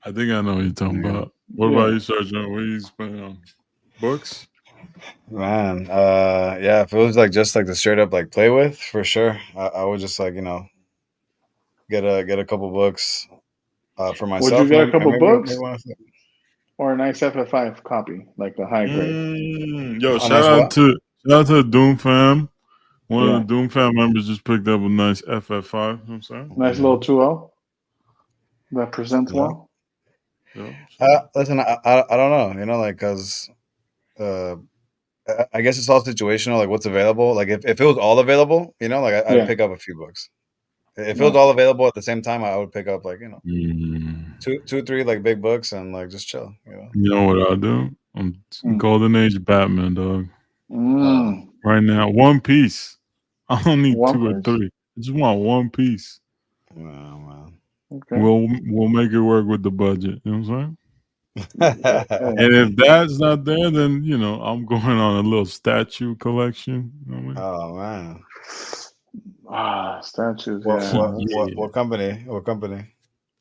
I think I know what you're talking about. What about you, Sergeant? What are you spending on? Books? Man, yeah, if it was just the straight up play with, for sure. I would just get a couple books for myself. Would you get a couple books? Or a nice FF5 copy, like the high grade. Yo, shout out to the Doom fam. One of the Doom fam members just picked up a nice FF5. You know what I'm saying? Nice little 2.0 that presents well. Yeah. Listen, I don't know, because I guess it's all situational, what's available. If it was all available, I'd pick up a few books. If it was all available at the same time, I would pick up 2, 3 big books and just chill. You know what I do? I'm Golden Age Batman, dog. Right now, One Piece. I don't need 2 or 3. I just want one piece. Man. Okay. We'll make it work with the budget. You know what I'm saying? And if that's not there, then I'm going on a little statue collection. You know what I mean? Oh man. Statues. What company? What company?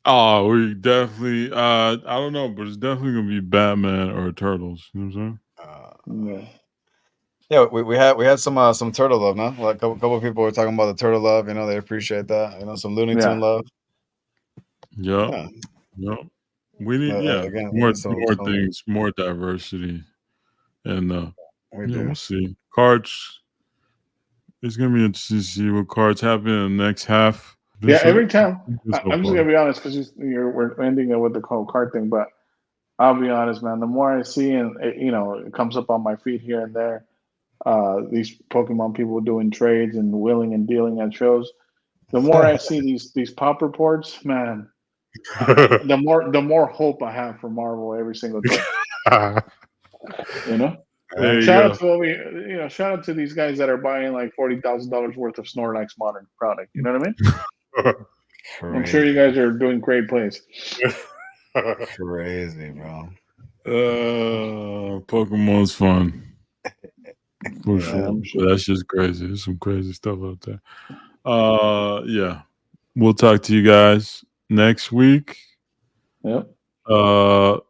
Oh, we definitely. I don't know, but it's definitely gonna be Batman or Turtles. You know what I'm saying? Yeah, we had some turtle love, no? A couple of people were talking about the turtle love. They appreciate that. Some Looney Tune love. Yeah. We need again, more things, more diversity, and we'll see. Cards. It's gonna be interesting to see what cards happen in the next half. Every time. I'm just gonna be honest because we're ending it with the whole card thing, but I'll be honest, man. The more I see, and it comes up on my feed here and there. These Pokemon people doing trades and willing and dealing at shows. The more I see these pop reports, man, the more hope I have for Marvel every single day. Shout out to shout out to these guys that are buying like $40,000 worth of Snorlax modern product. You know what I mean? I'm sure you guys are doing great plays. Crazy, bro. Pokemon's fun. For sure. That's just crazy. There's some crazy stuff out there. Yeah. We'll talk to you guys next week. Yep. I know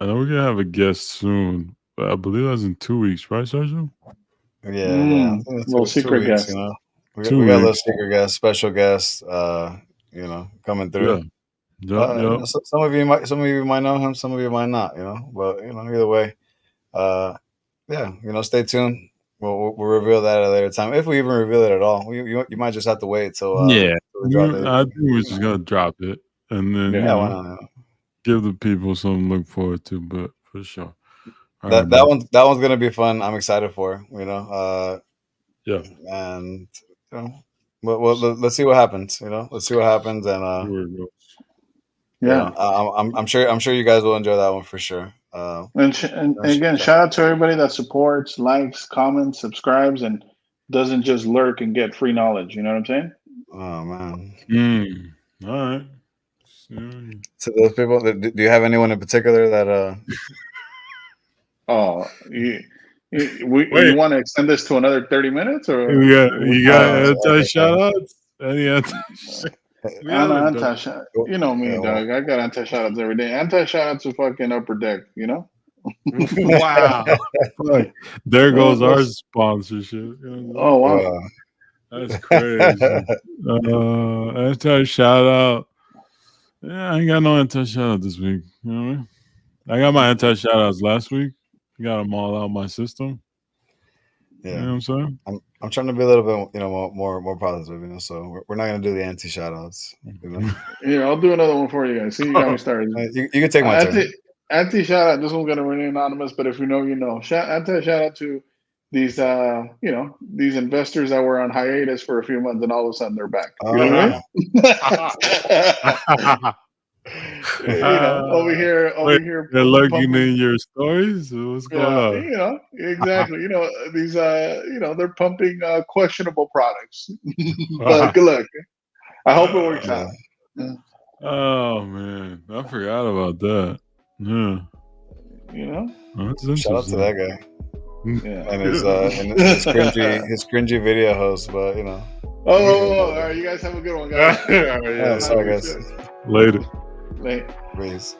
we're gonna have a guest soon. I believe that's in 2 weeks, right, Sergio? Yeah. Little secret guest. You know? We got a little secret guest, special guest, coming through. Yeah. Some of you might know him, some of you might not, But either way, stay tuned. We'll reveal that at a later time if we even reveal it at all. You might just have to wait till I think we're just gonna drop it and then why not? Give the people something to look forward to, but for sure. That one's gonna be fun. I'm excited for, and let's see what happens. Let's see what happens, and I'm sure you guys will enjoy that one for sure. And again, shout out to everybody that supports, likes, comments, subscribes, and doesn't just lurk and get free knowledge. You know what I'm saying? Oh man. All right. So those people, do you have anyone in particular that? You want to extend this to another 30 minutes, or you got anti-shout-outs? Any anti-shout? You know me, dog. I got anti-shout-outs every day. Anti-shout-outs to fucking Upper Deck, Wow. There goes our sponsorship. Oh wow. That's crazy. Anti-shout-out. Yeah, I ain't got no anti-shout-out this week. You know what I mean? I got my anti-shout-outs last week. I got them all out my system. Yeah. You know what I'm saying? I'm trying to be a little bit, more positive, so we're not going to do the anti-shout-outs, Yeah, I'll do another one for you guys. See, you got me started. You can take my turn. Anti-shout-out, this one's going to remain anonymous, but if you know, you know. Anti-shout-out to these, these investors that were on hiatus for a few months, and all of a sudden they're back. You know what I mean? Over here. They're lurking in your stories. What's going on? Exactly. These, they're pumping questionable products. But good luck. I hope it works out. Yeah. Oh man, I forgot about that. Yeah. Shout out to that guy. Yeah. And his cringy video host, but all right, you guys have a good one, guys. Sorry, guys. Later. Peace.